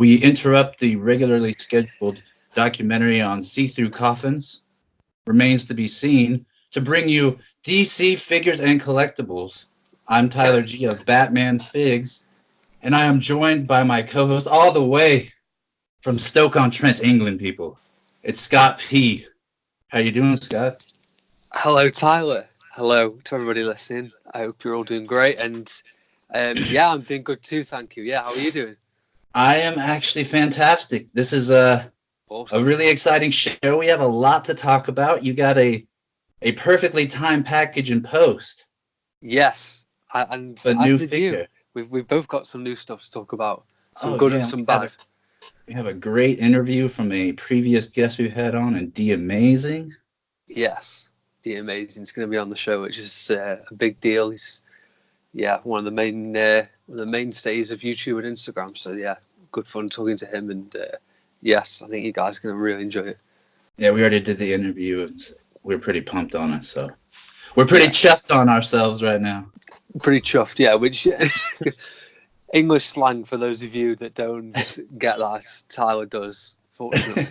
We interrupt the regularly scheduled documentary on see-through coffins, remains to be seen, to bring you DC figures and collectibles. I'm Tyler G of Batman Figs, and I am joined by my co-host all the way from Stoke-on-Trent, England, people. It's Scott P. How you doing, Scott? Hello, Tyler. Hello to everybody listening. I hope you're all doing great. And yeah, I'm doing good too, thank you. Yeah, how are you doing? I am actually fantastic. This is a really exciting show. We have a lot to talk about. You got a perfectly timed package in post. Yes, and A as new did figure. you. We've both got some new stuff to talk about. Some Oh, good yeah, and some bad. We have a great interview from a previous guest we've had on, and D Amazing. Yes, the Amazing is going to be on the show, which is a big deal. He's one of the mainstays of YouTube and Instagram. So yeah, good fun talking to him. And yes, I think you guys are going to really enjoy it. Yeah, we already did the interview, and we're pretty pumped on it. So we're pretty chuffed on ourselves right now. Pretty chuffed, yeah. Which English slang for those of you that don't get that, Tyler does, fortunately.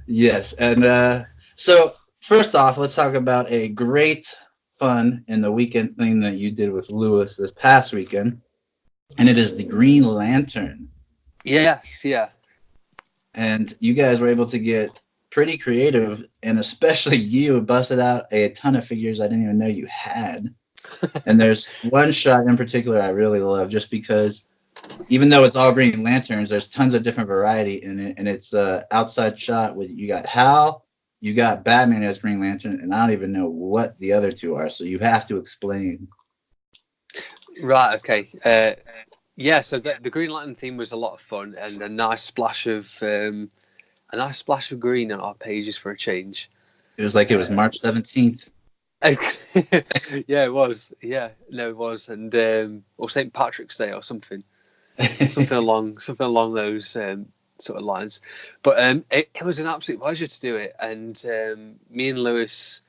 Yes, and so first off, let's talk about a great fun in the weekend thing that you did with Lewis this past weekend, and it is the Green Lantern. Yes, yeah. And you guys were able to get pretty creative, and especially you busted out a ton of figures I didn't even know you had. And there's one shot in particular I really love, just because even though it's all Green Lanterns, there's tons of different variety in it, and it's a outside shot with you got Hal, you got Batman as Green Lantern, and I don't even know what the other two are, so you have to explain. Right, okay. Yeah, so the Green Lantern theme was a lot of fun, and a nice splash of green on our pages for a change. It was like it was March 17th. Yeah, it was. Yeah, no, it was, and or St. Patrick's Day or something, something along those sort of lines. But it was an absolute pleasure to do it, and me and Lewis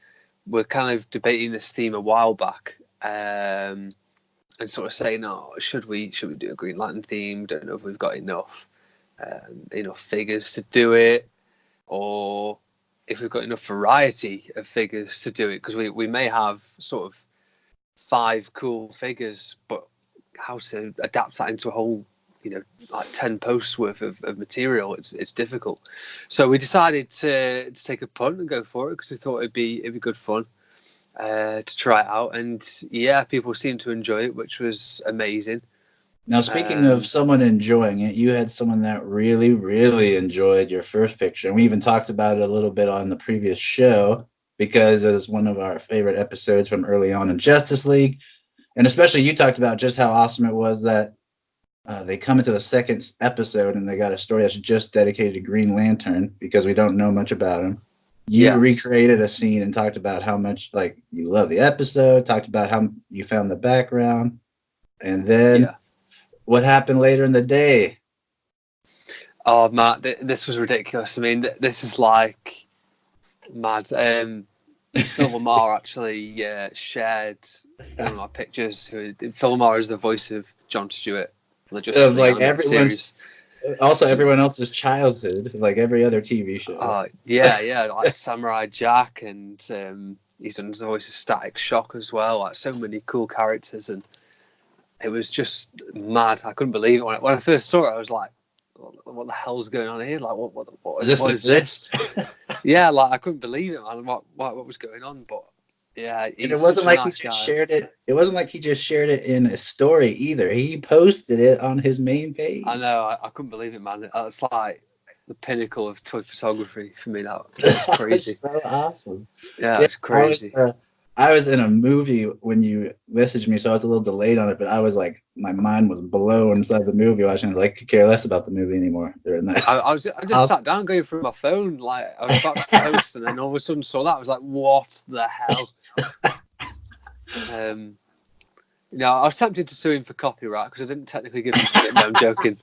were kind of debating this theme a while back, and sort of saying, "Oh, should we do a Green Lantern theme? Don't know if we've got enough figures to do it, or if we've got enough variety of figures to do it, because we may have sort of 5 cool figures, but how to adapt that into a whole, like 10 posts worth of material, it's difficult. So we decided to take a punt and go for it, because we thought it'd be good fun to try it out. And yeah, people seemed to enjoy it, which was amazing. Now, speaking of someone enjoying it, you had someone that really, really enjoyed your first picture. And we even talked about it a little bit on the previous show, because it was one of our favorite episodes from early on in Justice League. And especially you talked about just how awesome it was that they come into the second episode and they got a story that's just dedicated to Green Lantern, because we don't know much about him. You recreated a scene and talked about how much you love the episode, talked about how you found the background, and then what happened later in the day? Oh, Matt, this was ridiculous. I mean, this is like mad. Phil Lamar actually shared one of my pictures. Phil Lamar is the voice of Jon Stewart. Everyone else's childhood, like every other TV show. Yeah, like Samurai Jack, and he's done the voice of Static Shock as well. Like so many cool characters, and it was just mad. I couldn't believe it when I first saw it. I was like, "What the hell's going on here? Like, what is this?" Yeah, like I couldn't believe it, man. What was going on? But yeah, and it wasn't like he just shared it. It wasn't like he just shared it in a story either. He posted it on his main page. I know. I couldn't believe it, man. That's like the pinnacle of toy photography for me. That's crazy. So awesome. Yeah, it's crazy. I was in a movie when you messaged me, so I was a little delayed on it, but I was like, my mind was blown inside the movie watching. I could care less about the movie anymore during that. I just sat down going through my phone, like I was about to post, and then all of a sudden saw that. I was like, what the hell? I was tempted to sue him for copyright because I didn't technically give him credit. No, I'm joking.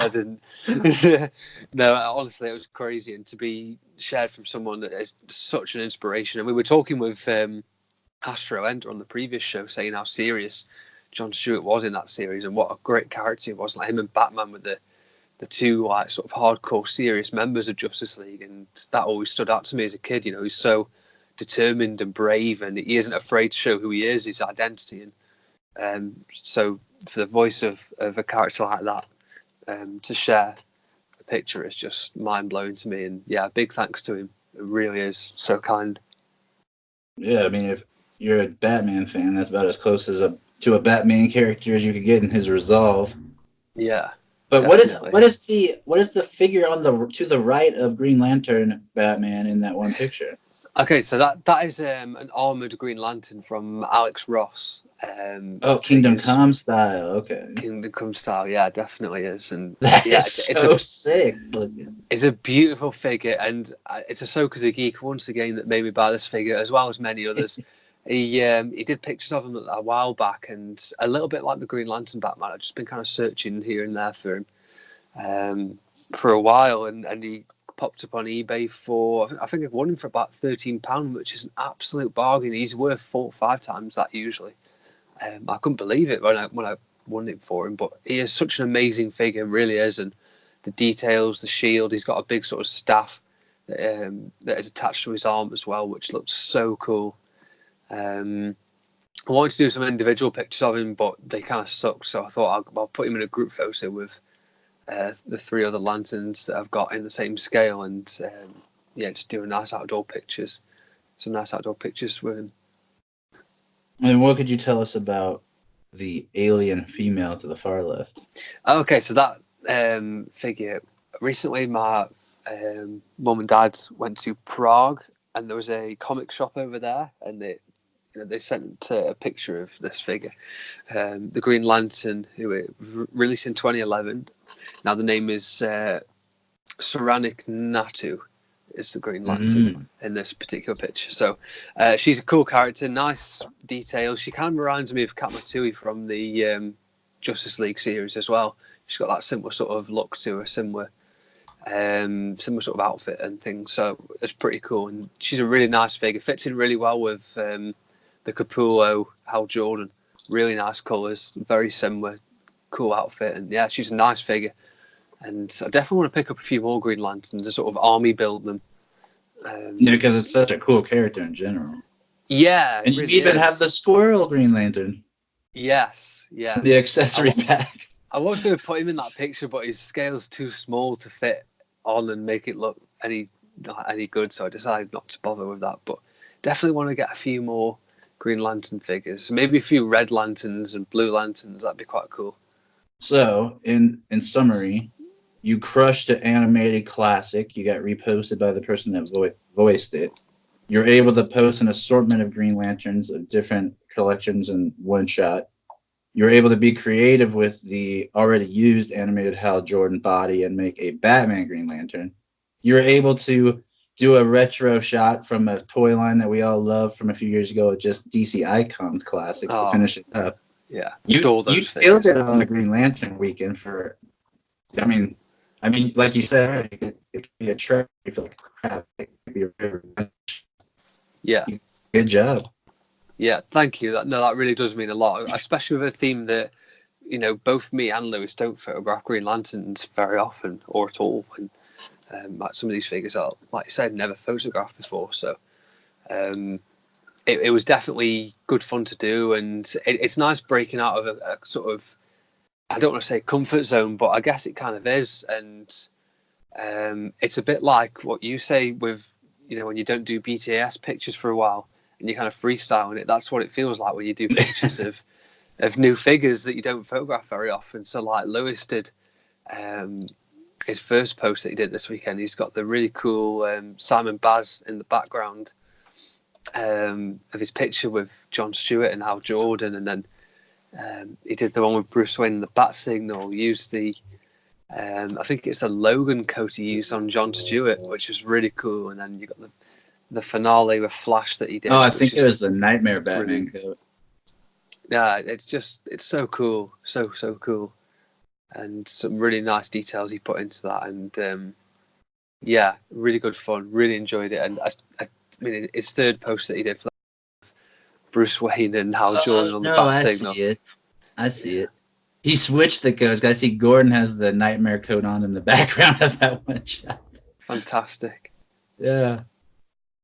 I didn't. No, honestly, it was crazy, and to be shared from someone that is such an inspiration. And we were talking with Astro Ender on the previous show, saying how serious Jon Stewart was in that series and what a great character he was. Like him and Batman with the the two like sort of hardcore serious members of Justice League, and that always stood out to me as a kid. You know, he's so determined and brave, and he isn't afraid to show who he is, his identity. And so for the voice of a character like that to share a picture is just mind blowing to me. And yeah, big thanks to him. It really is so kind. Yeah, I mean, if you're a Batman fan, that's about as close as to a Batman character as you could get in his resolve. Yeah. But definitely. what is the figure on to the right of Green Lantern Batman in that one picture? Okay, so that is an armored Green Lantern from Alex Ross. Kingdom Come style. Okay. Kingdom Come style, yeah, definitely is, and that yeah, is so sick looking. It's a beautiful figure, and it's Ahsoka the Geek once again that made me buy this figure, as well as many others. He did pictures of him a while back, and a little bit like the Green Lantern Batman, I've just been kind of searching here and there for him for a while, and he popped up on eBay for, I think I won him for about £13, which is an absolute bargain. He's worth 4 or 5 times that usually. I couldn't believe it when I won it for him, but he is such an amazing figure, really is, and the details, the shield, he's got a big sort of staff that is attached to his arm as well, which looks so cool. I wanted to do some individual pictures of him, but they kind of sucked, so I thought I'll put him in a group photo with the 3 other lanterns that I've got in the same scale, and just do nice outdoor pictures with him. And what could you tell us about the alien female to the far left? Okay, so that figure, recently my mum and dad went to Prague, and there was a comic shop over there, and they sent a picture of this figure, the Green Lantern, who it released in 2011. Now the name is Saranik Natu, is the Green Lantern in this particular picture. So she's a cool character, nice details. She kind of reminds me of Kat Matui from the Justice League series as well. She's got that similar sort of look to her, similar sort of outfit and things. So it's pretty cool, and she's a really nice figure. Fits in really well with the Capullo Hal Jordan. Really nice colours, very similar, cool outfit, and yeah, she's a nice figure. And I definitely want to pick up a few more Green Lanterns and sort of army build them. Because it's such a cool character in general. Yeah. And really you even have the squirrel Green Lantern. Yes, yeah. The accessory pack. I was going to put him in that picture, but his scale's too small to fit on and make it look any good, so I decided not to bother with that. But definitely want to get a few more Green Lantern figures. Maybe a few Red Lanterns and Blue Lanterns. That'd be quite cool. So, in summary, you crushed an animated classic. You got reposted by the person that voiced it. You're able to post an assortment of Green Lanterns of different collections in one shot. You're able to be creative with the already used animated Hal Jordan body and make a Batman Green Lantern. You're able to do a retro shot from a toy line that we all love from a few years ago, just DC Icons classics to finish it up. Yeah, you killed it on the Green Lantern weekend for. I mean, like you said, it could be a trip. You feel like crap. It could be a river. Yeah. Good job. Yeah, thank you. That really does mean a lot, especially with a theme that, both me and Lewis don't photograph Green Lanterns very often or at all. And like some of these figures are, like you said, never photographed before. So it was definitely good fun to do, and it's nice breaking out of a sort of, I don't want to say comfort zone, but I guess it kind of is. And it's a bit like what you say with, when you don't do BTAS pictures for a while and you're kind of freestyling it. That's what it feels like when you do pictures of new figures that you don't photograph very often. So like Lewis did his first post that he did this weekend. He's got the really cool Simon Baz in the background of his picture with John Stewart and Hal Jordan, and then he did the one with Bruce Wayne and the Bat Signal. Used the I think it's the Logan coat he used on John Stewart, which was really cool. And then you got the finale with Flash that he did. Oh, I think it was the Nightmare Batman coat. Yeah, it's so cool, so cool, and some really nice details he put into that. And yeah, really good fun. Really enjoyed it. And I mean, his third post that he did for Bruce Wayne and Hal Jordan on the Bat Signal. I see it. He switched the codes. I see Gordon has the nightmare coat on in the background of that one shot. Fantastic. Yeah.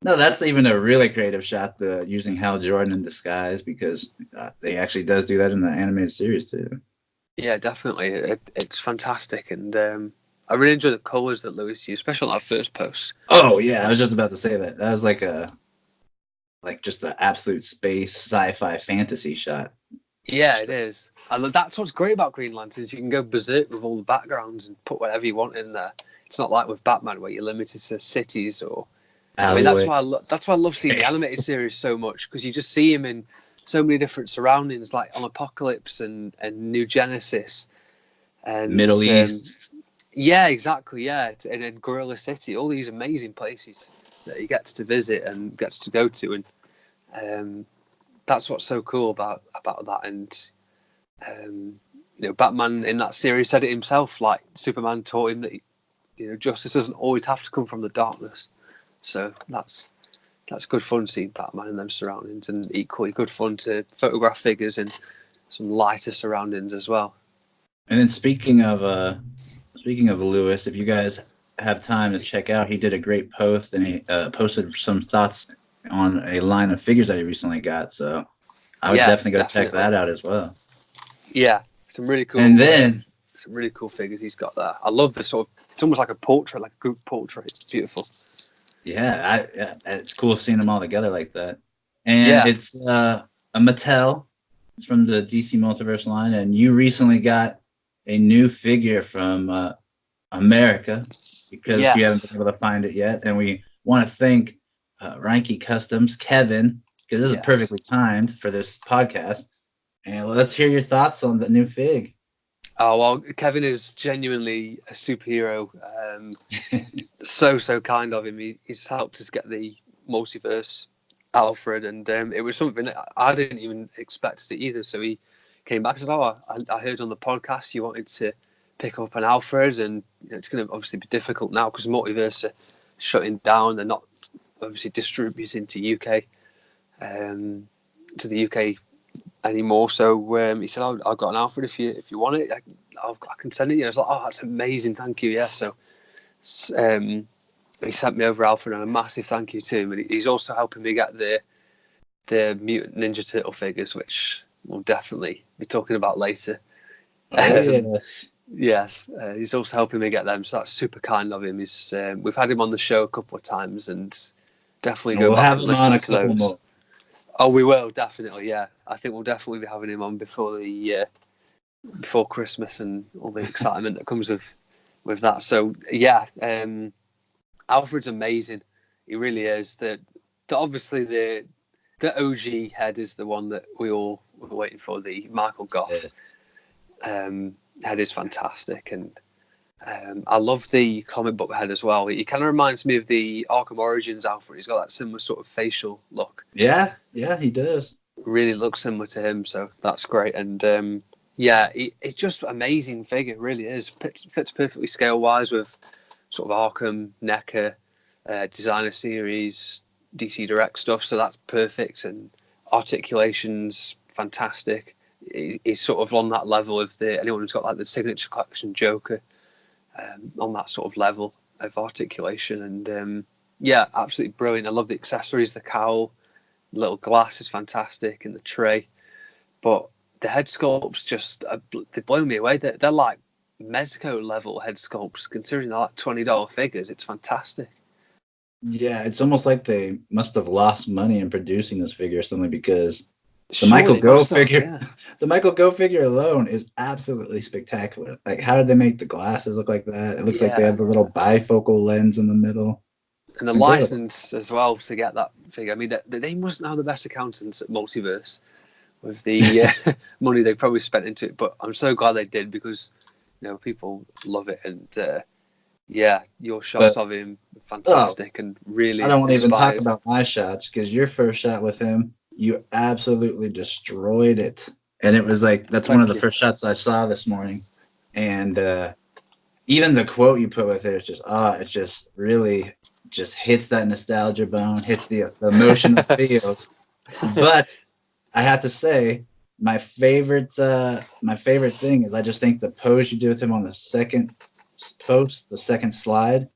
No, that's even a really creative shot, using Hal Jordan in disguise, because they actually does do that in the animated series too. Yeah, definitely. It's fantastic, and I really enjoy the colors that Lewis used, especially on that first post. Oh yeah, I was just about to say that. That was just the absolute space sci-fi fantasy shot. Yeah, it is. And that's what's great about Green Lanterns. You can go berserk with all the backgrounds and put whatever you want in there. It's not like with Batman where you're limited to cities or. I mean, that's why I love seeing the animated series so much, because you just see him in so many different surroundings, like on Apocalypse and New Genesis and Middle East. Yeah, exactly. Yeah, and Gorilla City, all these amazing places that he gets to visit and gets to go to, and that's what's so cool about that. And Batman in that series said it himself. Like Superman taught him that justice doesn't always have to come from the darkness. So that's good fun seeing Batman in them surroundings, and equally good fun to photograph figures in some lighter surroundings as well. And then speaking of Lewis, if you guys have time to check out, he did a great post, and he posted some thoughts on a line of figures that he recently got. So I would definitely check that out as well. Yeah, some really cool. And then some really cool figures he's got there. I love the sort of. It's almost like a portrait, like a group portrait. It's beautiful. Yeah, it's cool seeing them all together like that. And it's a Mattel. It's from the DC Multiverse line, and you recently got a new figure from America, because we haven't been able to find it yet. And we want to thank Reinke Customs, Kevin, because this is perfectly timed for this podcast. And let's hear your thoughts on the new fig. Oh, well, Kevin is genuinely a superhero. So kind of him. He's helped us get the multiverse Alfred, and it was something that I didn't even expect to see either. So he came back and said, "Oh, I heard on the podcast you wanted to pick up an Alfred, and it's going to obviously be difficult now because multiverse are shutting down. They're not obviously distributing to the UK anymore." So he said, "I've got an Alfred if you want it. I can send it you." I was like, "Oh, that's amazing, thank you." Yeah, so he sent me over Alfred, and a massive thank you to him. And he's also helping me get the Mutant Ninja Turtle figures, which we'll definitely be talking about later. Yes, he's also helping me get them, so that's super kind of him. We've had him on the show a couple of times, and definitely go back and listen to those. More. Oh, we will definitely. Yeah, I think we'll definitely be having him on before Christmas and all the excitement that comes with that. So yeah, Alfred's amazing. He really is. Obviously the OG head is the one that we all were waiting for. The Michael Goff head is fantastic, and I love the comic book head as well. He kind of reminds me of the Arkham Origins Alfred. He's got that similar sort of facial look. Yeah, he does. Really looks similar to him, so that's great. And it's just an amazing figure. It really is. Fits perfectly scale wise with sort of Arkham, NECA, designer series, DC Direct stuff. So that's perfect, and articulation's fantastic. He's sort of on that level of anyone who's got like the Signature Collection Joker, on that sort of level of articulation. And absolutely brilliant. I love the accessories, the cowl, the little glass is fantastic, and the tray. But the head sculpts they blow me away. They're like Mezco level head sculpts, considering they're like $20 figures. It's fantastic. Yeah, it's almost like they must have lost money in producing this figure or something, because the Michael Gough figure, the Michael Gough figure alone is absolutely spectacular. Like, how did they make the glasses look like that? It looks like they have the little bifocal lens in the middle. And the license as well to get that figure. I mean, they must know the best accountants at Multiverse with the money they probably spent into it. But I'm so glad they did, because people love it. And your shots of him fantastic and really. I don't want to even talk about my shots, because your first shot with him, you absolutely destroyed it. And it was like, that's one of the first shots I saw this morning. And even the quote you put with it just really just hits that nostalgia bone, hits the emotional feels. But I have to say, my favorite thing is I just think the pose you did with him on the second post, the second slide,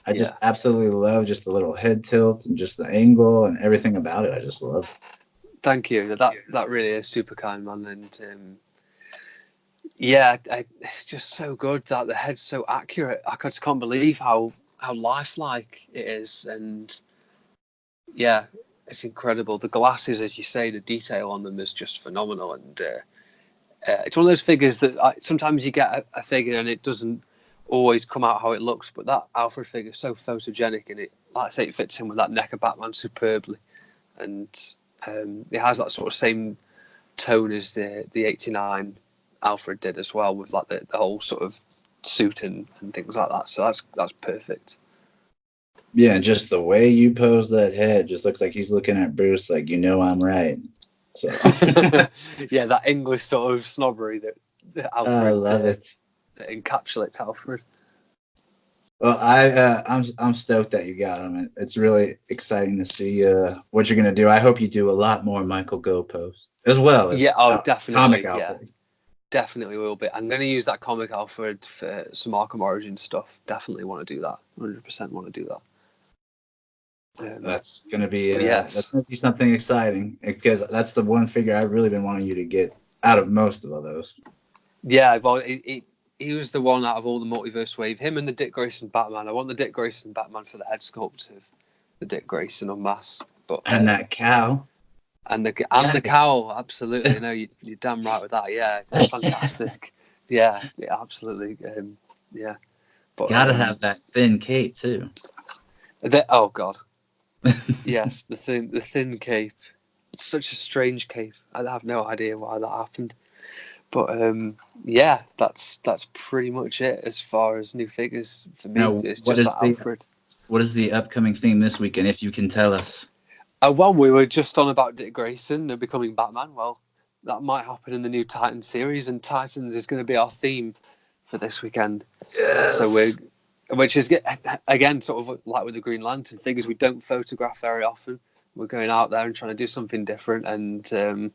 I just absolutely love just the little head tilt and just the angle and everything about it. I just love. Thank you. That really is super kind, man. And yeah, it's just so good that the head's so accurate. I just can't believe how lifelike it is, and yeah, it's incredible. The glasses, as you say, the detail on them is just phenomenal, and it's one of those figures that sometimes you get a figure and it doesn't always come out how it looks, but that Alfred figure is so photogenic, and it, like I say, it fits in with that neck of Batman superbly, and it has that sort of same tone as the '89 Alfred did as well, with like the whole sort of suit and things like that. So that's perfect. Yeah, and just the way you pose that head just looks like he's looking at Bruce like, I'm right. So yeah, that English sort of snobbery that Alfred I love it. That encapsulates Alfred. Well, I'm stoked that you got him. It's really exciting to see what you're gonna do. I hope you do a lot more Michael Go posts as well as definitely comic Alfred. Definitely will be. I'm going to use that comic Alfred for some Arkham Origins stuff. Definitely want to do that. 100% want to do that. That's gonna be that's gonna be something exciting because that's the one figure I've really been wanting you to get out of most of all those. Yeah, well, he was the one out of all the multiverse wave. Him and the Dick Grayson Batman. I want the Dick Grayson Batman for the head sculpt of the Dick Grayson en masse. But and that cow. And the cowl, absolutely. No, you're damn right with that. Yeah, it's fantastic. yeah, absolutely. Yeah, but gotta have that thin cape too. Oh God, yes, the thin cape. It's such a strange cape. I have no idea why that happened. But yeah, that's pretty much it as far as new figures for me. Now, it's just that Alfred. What is the upcoming theme this weekend, if you can tell us? Well, we were just on about Dick Grayson becoming Batman. Well, that might happen in the new Titans series, and Titans is going to be our theme for this weekend. Yes. So which is again sort of like with the Green Lantern figures, we don't photograph very often. We're going out there and trying to do something different, and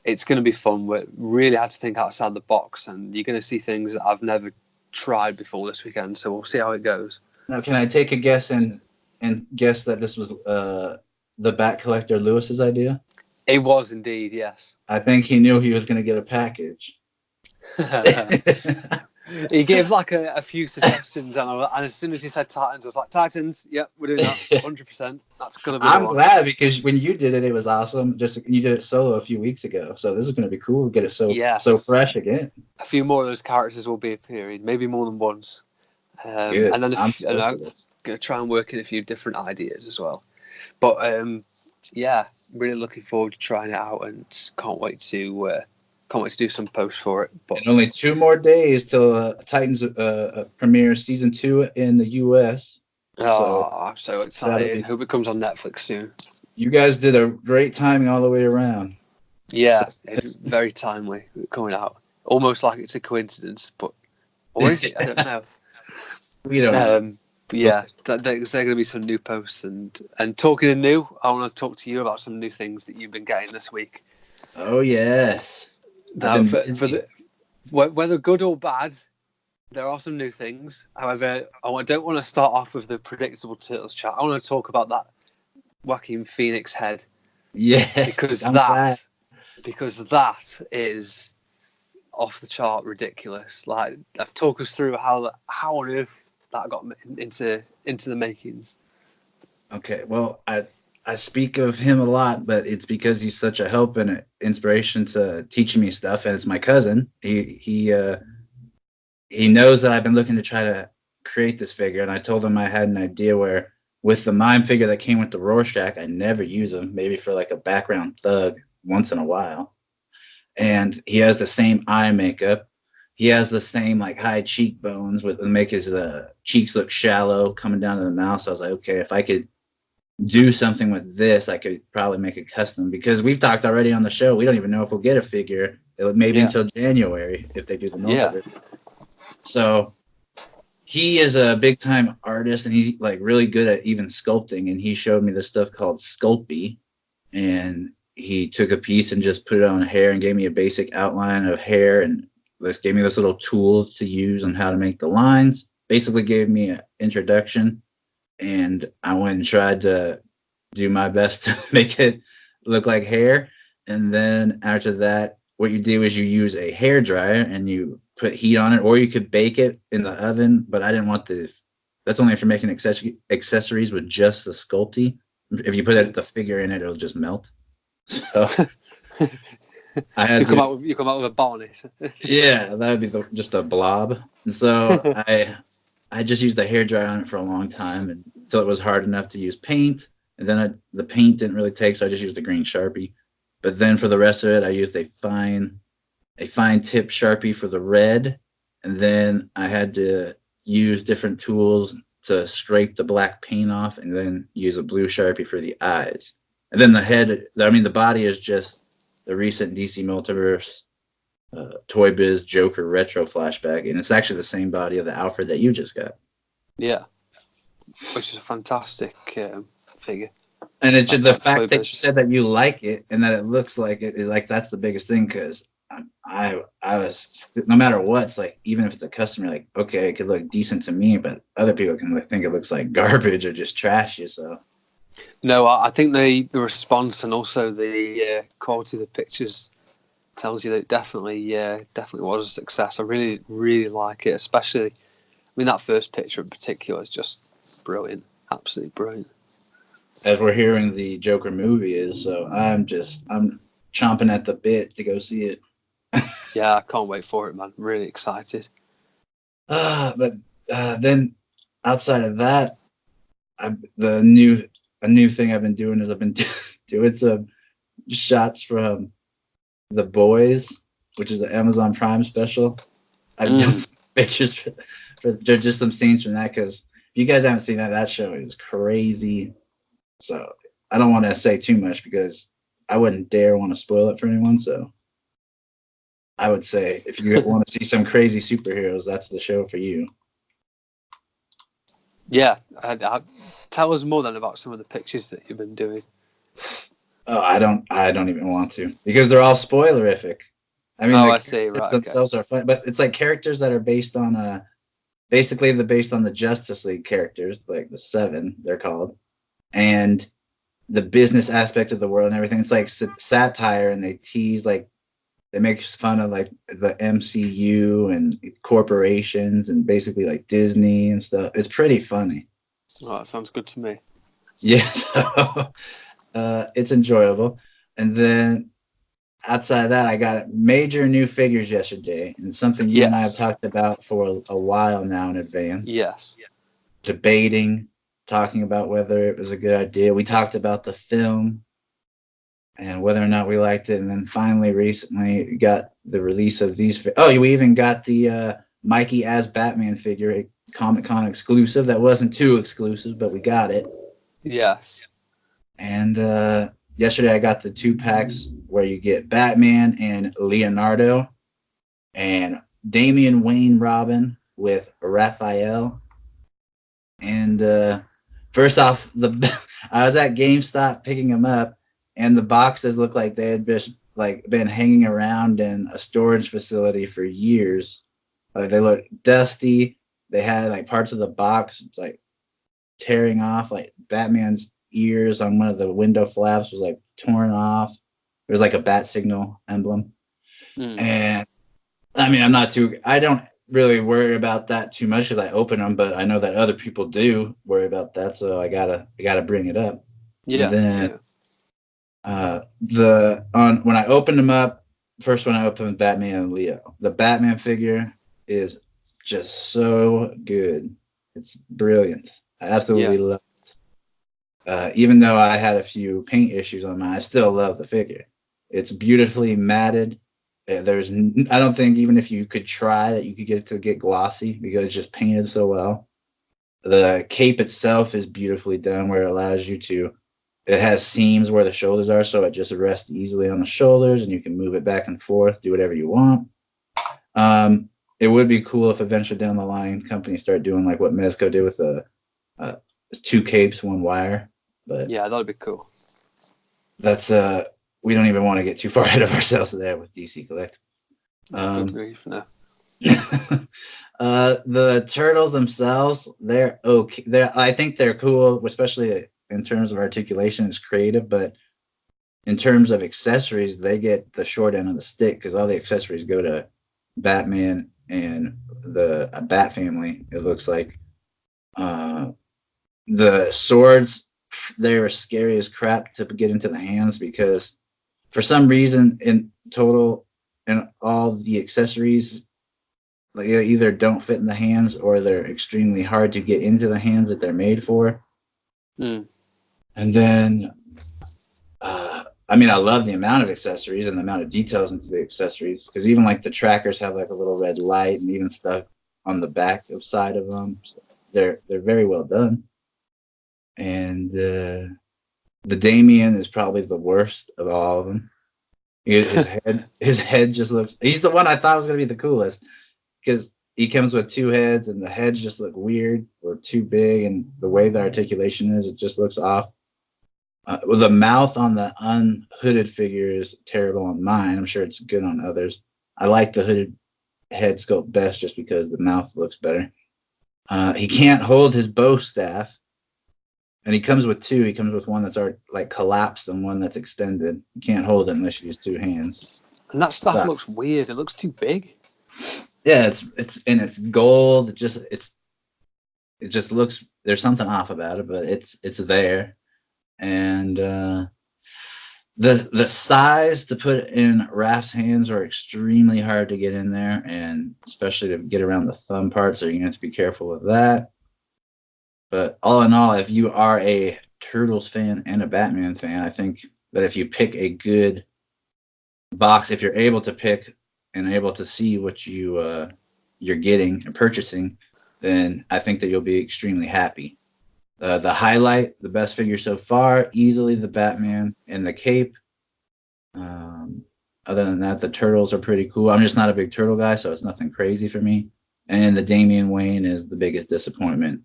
it's going to be fun. We really had to think outside the box, and you're going to see things that I've never tried before this weekend. So we'll see how it goes. Now, can I take a guess and guess that this was the Bat Collector Lewis's idea? It was indeed, yes. I think he knew he was going to get a package. He gave like a few suggestions, and as soon as he said Titans, I was like, Titans, yep, we're doing that 100%. That's going to be I'm glad because when you did it, it was awesome. Just you did it solo a few weeks ago, so this is going to be cool. Get it so fresh again. A few more of those characters will be appearing, maybe more than once. Good. And then I'm going to try and work in a few different ideas as well. But yeah, really looking forward to trying it out, and can't wait to do some posts for it. But and only 2 more days till Titans premieres season 2 in the US. I'm so excited. Hope it comes on Netflix soon. You guys did a great timing all the way around. Yeah, it's very timely coming out. Almost like it's a coincidence, or is it? I don't know. We don't know. But yeah, there's going to be some new posts, and talking of new, I want to talk to you about some new things that you've been getting this week. Oh yes. Now, whether good or bad, there are some new things. However, I don't want to start off with the predictable Turtles chat. I want to talk about that Joaquin Phoenix head. Yeah, because that is off the chart ridiculous. Like, talk us through how on earth that got into the makings. Okay, well, I speak of him a lot, but it's because he's such a help and an inspiration to teaching me stuff. And it's my cousin. He knows that I've been looking to try to create this figure, and I told him I had an idea where with the mime figure that came with the Rorschach, I never use him, maybe for like a background thug once in a while. And he has the same eye makeup. He has the same like high cheekbones with make his cheeks look shallow coming down to the mouth. So I was like, okay, if I could do something with this, I could probably make a custom, because we've talked already on the show. We don't even know if we'll get a figure. Maybe until January if they do the North. So he is a big time artist, and he's like really good at even sculpting. And he showed me this stuff called Sculpey, and he took a piece and just put it on hair and gave me a basic outline of hair, and this gave me this little tools to use on how to make the lines. Basically gave me an introduction, and I went and tried to do my best to make it look like hair. And then after that, what you do is you use a hair dryer and you put heat on it, or you could bake it in the oven. But I didn't want that's only if you're making accessories with just the sculpty. If you put the figure in it, it'll just melt. So I had you come out with a bonnet. Yeah, that would be just a blob. And so I just used the hair dryer on it for a long time until it was hard enough to use paint. And then the paint didn't really take, so I just used a green Sharpie. But then for the rest of it, I used a fine tip Sharpie for the red. And then I had to use different tools to scrape the black paint off, and then use a blue Sharpie for the eyes. And then the body is just the recent DC Multiverse Toy Biz Joker retro flashback, and it's actually the same body of the Alfred that you just got. Yeah, which is a fantastic figure. And it's just the fact that you said that you like it and that it looks like it is like that's the biggest thing, because I was, no matter what, it's like, even if it's a customer, like, okay, it could look decent to me, but other people can think it looks like garbage or just trashy. So no, I think the response and also the quality of the pictures tells you that it definitely was a success. I really, really like it, especially, I mean, that first picture in particular is just brilliant, absolutely brilliant. As we're hearing the Joker movie is, so I'm chomping at the bit to go see it. Yeah, I can't wait for it, man. Really excited. But then outside of that, a new thing I've been doing is I've been doing some shots from The Boys, which is an Amazon Prime special. I've done some pictures for just some scenes from that, because if you guys haven't seen that show is crazy. So I don't want to say too much because I wouldn't dare want to spoil it for anyone. So I would say if you want to see some crazy superheroes, that's the show for you. Yeah, tell us more then about some of the pictures that you've been doing. Oh, I don't even want to, because they're all spoilerific. I mean, I see. Right, themselves are fun, but it's like characters that are based on basically based on the Justice League characters, like the 7, they're called, and the business aspect of the world and everything. It's like satire, and they tease, like, they make fun of like the MCU and corporations and basically like Disney and stuff. It's pretty funny. Oh, that sounds good to me. Yeah, so it's enjoyable. And then outside of that, I got major new figures yesterday, and something you and I have talked about for a while now in advance. Yes. Debating, talking about whether it was a good idea. We talked about the film and whether or not we liked it. And then finally, recently, we got the release of these. We even got the Mikey as Batman figure, a Comic-Con exclusive. That wasn't too exclusive, but we got it. Yes. And yesterday, I got the 2 packs where you get Batman and Leonardo, and Damian Wayne Robin with Raphael. And first off, I was at GameStop picking them up, and the boxes looked like they had just been hanging around in a storage facility for years. Like, they looked dusty. They had like parts of the box like tearing off. Like Batman's ears on one of the window flaps was like torn off. There was like a bat signal emblem. And I mean, I don't really worry about that too much because I open them, but I know that other people do worry about that, so I gotta bring it up. Yeah. And then when I opened them up, first one I opened Batman and Leo. The Batman figure is just so good. It's brilliant. I absolutely love it. Even though I had a few paint issues on mine, I still love the figure. It's beautifully matted. I don't think even if you could try that you could get glossy, because it's just painted so well. The cape itself is beautifully done, where it allows you to. It has seams where the shoulders are, so it just rests easily on the shoulders, and you can move it back and forth, do whatever you want. It would be cool if eventually down the line companies start doing like what Mezco did with the 2 capes, 1 wire. But yeah, that'd be cool. That's we don't even want to get too far ahead of ourselves there with DC Collectibles. Good grief, no. The turtles themselves, they're okay. I think they're cool, especially in terms of articulation. It's creative, but in terms of accessories, they get the short end of the stick because all the accessories go to Batman and the Bat family. It looks like the swords, they're scary as crap to get into the hands because for some reason in total and all the accessories, like, they either don't fit in the hands or they're extremely hard to get into the hands that they're made for. And then I mean, I love the amount of accessories and the amount of details into the accessories because even like the trackers have like a little red light and even stuff on the back of side of them. So they're very well done. And the Damien is probably the worst of all of them. His head just looks. He's the one I thought was gonna be the coolest because he comes with two heads and the heads just look weird or too big, and the way the articulation is, it just looks off. With the mouth on the unhooded figure is terrible on mine. I'm sure it's good on others. I like the hooded head sculpt best just because the mouth looks better. He can't hold his bow staff, and he comes with two. He comes with one that's like collapsed and one that's extended. You can't hold it unless you use two hands. And that staff looks weird. It looks too big. Yeah, it's gold. It just looks. There's something off about it, but it's there. And the size to put in Raph's hands are extremely hard to get in there, and especially to get around the thumb part, so you're gonna have to be careful with that. But all in all, if you are a Turtles fan and a Batman fan, I think that if you pick a good box, if you're able to pick and able to see what you're getting and purchasing, then I think that you'll be extremely happy. The highlight, the best figure so far, easily the Batman and the cape. Other than that, the turtles are pretty cool. I'm just not a big turtle guy, so it's nothing crazy for me. And the Damian Wayne is the biggest disappointment.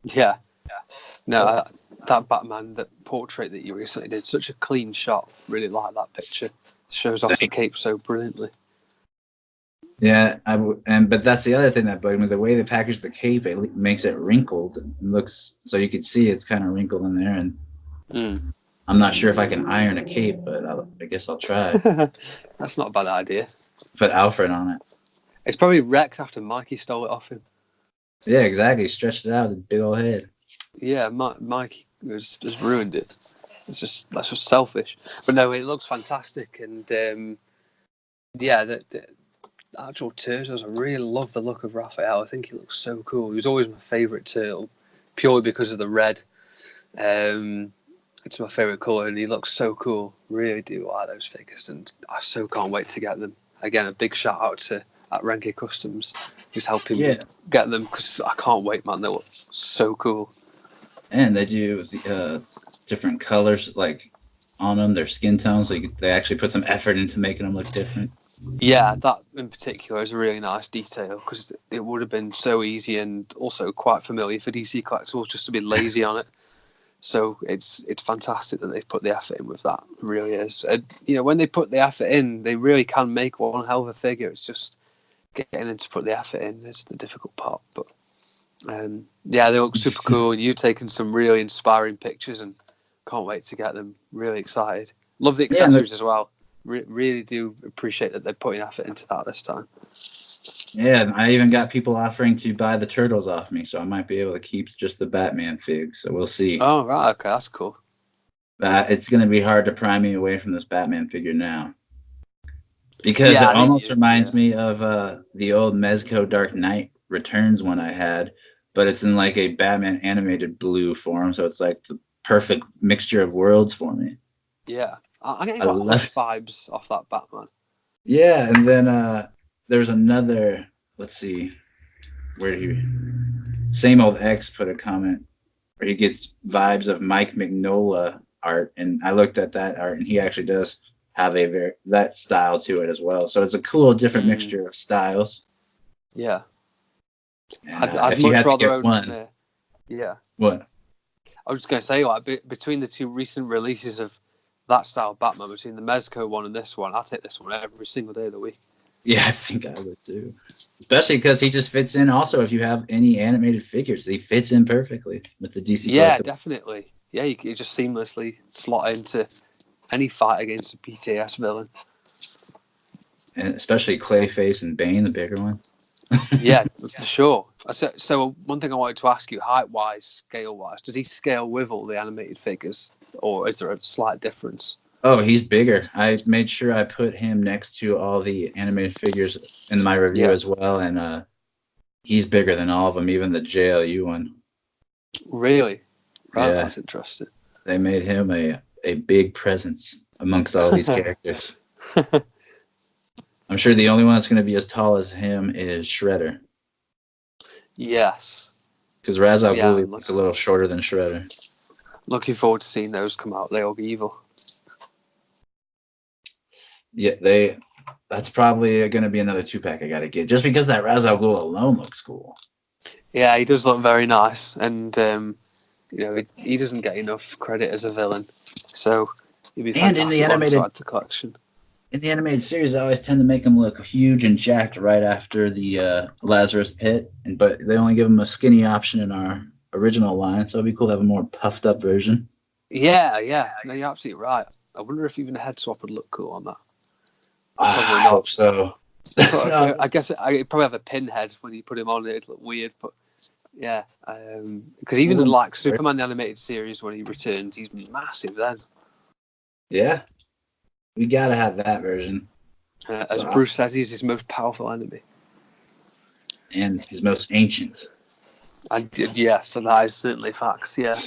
Yeah. No, that Batman, that portrait that you recently did, such a clean shot. Really like that picture. Shows off the cape so brilliantly. Yeah, but that's the other thing that bugged me. The way they packaged the cape, it makes it wrinkled. It looks so you could see it's kind of wrinkled in there, and I'm not sure if I can iron a cape, but I guess I'll try. That's not a bad idea. Put Alfred on it. It's probably wrecked after Mikey stole it off him. Yeah, exactly. Stretched it out with a big old head. Yeah, Mikey just ruined it. That's just selfish. But no, it looks fantastic, and yeah, the actual turtles, I really love the look of Raphael. I think he looks so cool. He was always my favourite turtle, purely because of the red. It's my favourite colour, and he looks so cool. Really do like those figures, and I so can't wait to get them. Again, a big shout out to at Renke Customs, who's helping me get them, because I can't wait, man. They look so cool. And they do different colors, like on them, their skin tones. So they actually put some effort into making them look different. Yeah, that in particular is a really nice detail, because it would have been so easy and also quite familiar for DC Collectibles just to be lazy on it. So it's fantastic that they've put the effort in with that. It really is. When they put the effort in, they really can make one hell of a figure. It's just getting them to put the effort in is the difficult part. But yeah, they look super cool, and you've taken some really inspiring pictures, and can't wait to get them. Really excited. Love the accessories as well. Really do appreciate that they're putting effort into that this time. Yeah, and I even got people offering to buy the turtles off me, so I might be able to keep just the Batman figs. So we'll see. Oh, right. Okay, that's cool. It's going to be hard to pry me away from this Batman figure now. Because it almost reminds me of the old Mezco Dark Knight Returns one I had, but it's in like a Batman animated blue form, so it's like the perfect mixture of worlds for me. Yeah. I'm getting a lot of vibes off that Batman. Yeah, and then there's another, let's see, Same Old X put a comment where he gets vibes of Mike Mignola art, and I looked at that art, and he actually does have that style to it as well. So it's a cool, different mixture of styles. Yeah. And, I'd much rather own one. Yeah. What? I was just going to say, like, between the two recent releases of that style of Batman between the Mezco one and this one, I'll take this one every single day of the week. Yeah, I think I would too. Especially because he just fits in. Also, if you have any animated figures, he fits in perfectly with the DC Yeah, Collectibles. definitely. Yeah, you can just seamlessly slot into any fight against a BTAS villain. And especially Clayface and Bane, the bigger ones. Yeah, for sure. So one thing I wanted to ask you, height-wise, scale-wise, does he scale with all the animated figures, or is there a slight difference? Oh, he's bigger. I made sure I put him next to all the animated figures in my review as well, and he's bigger than all of them, even the JLU one. Really? Right, Yeah, that's interesting. they made him a big presence amongst all these characters. I'm sure the only one that's going to be as tall as him is Shredder. Yes. Because Ra's al Ghul looks a little shorter than Shredder. Looking forward to seeing those come out. They all be evil. Yeah, that's probably going to be another 2-pack I got to get, just because that Ra's al Ghul alone looks cool. Yeah, he does look very nice, and he doesn't get enough credit as a villain, so he'd be fantastic in the animated to add to the collection. In the animated series, I always tend to make him look huge and jacked right after the Lazarus Pit, but they only give him a skinny option in our original line, so it'd be cool to have a more puffed up version. Yeah. No, you're absolutely right. I wonder if even a head swap would look cool on that. I hope so. No. I guess I'd probably have a pinhead when you put him on. It'd look weird, but yeah, because even in like Superman the animated series, when he returns, he's massive then. Yeah, we gotta have that version. As Bruce says, he's his most powerful enemy and his most ancient. And yes, so that is certainly facts. Yeah.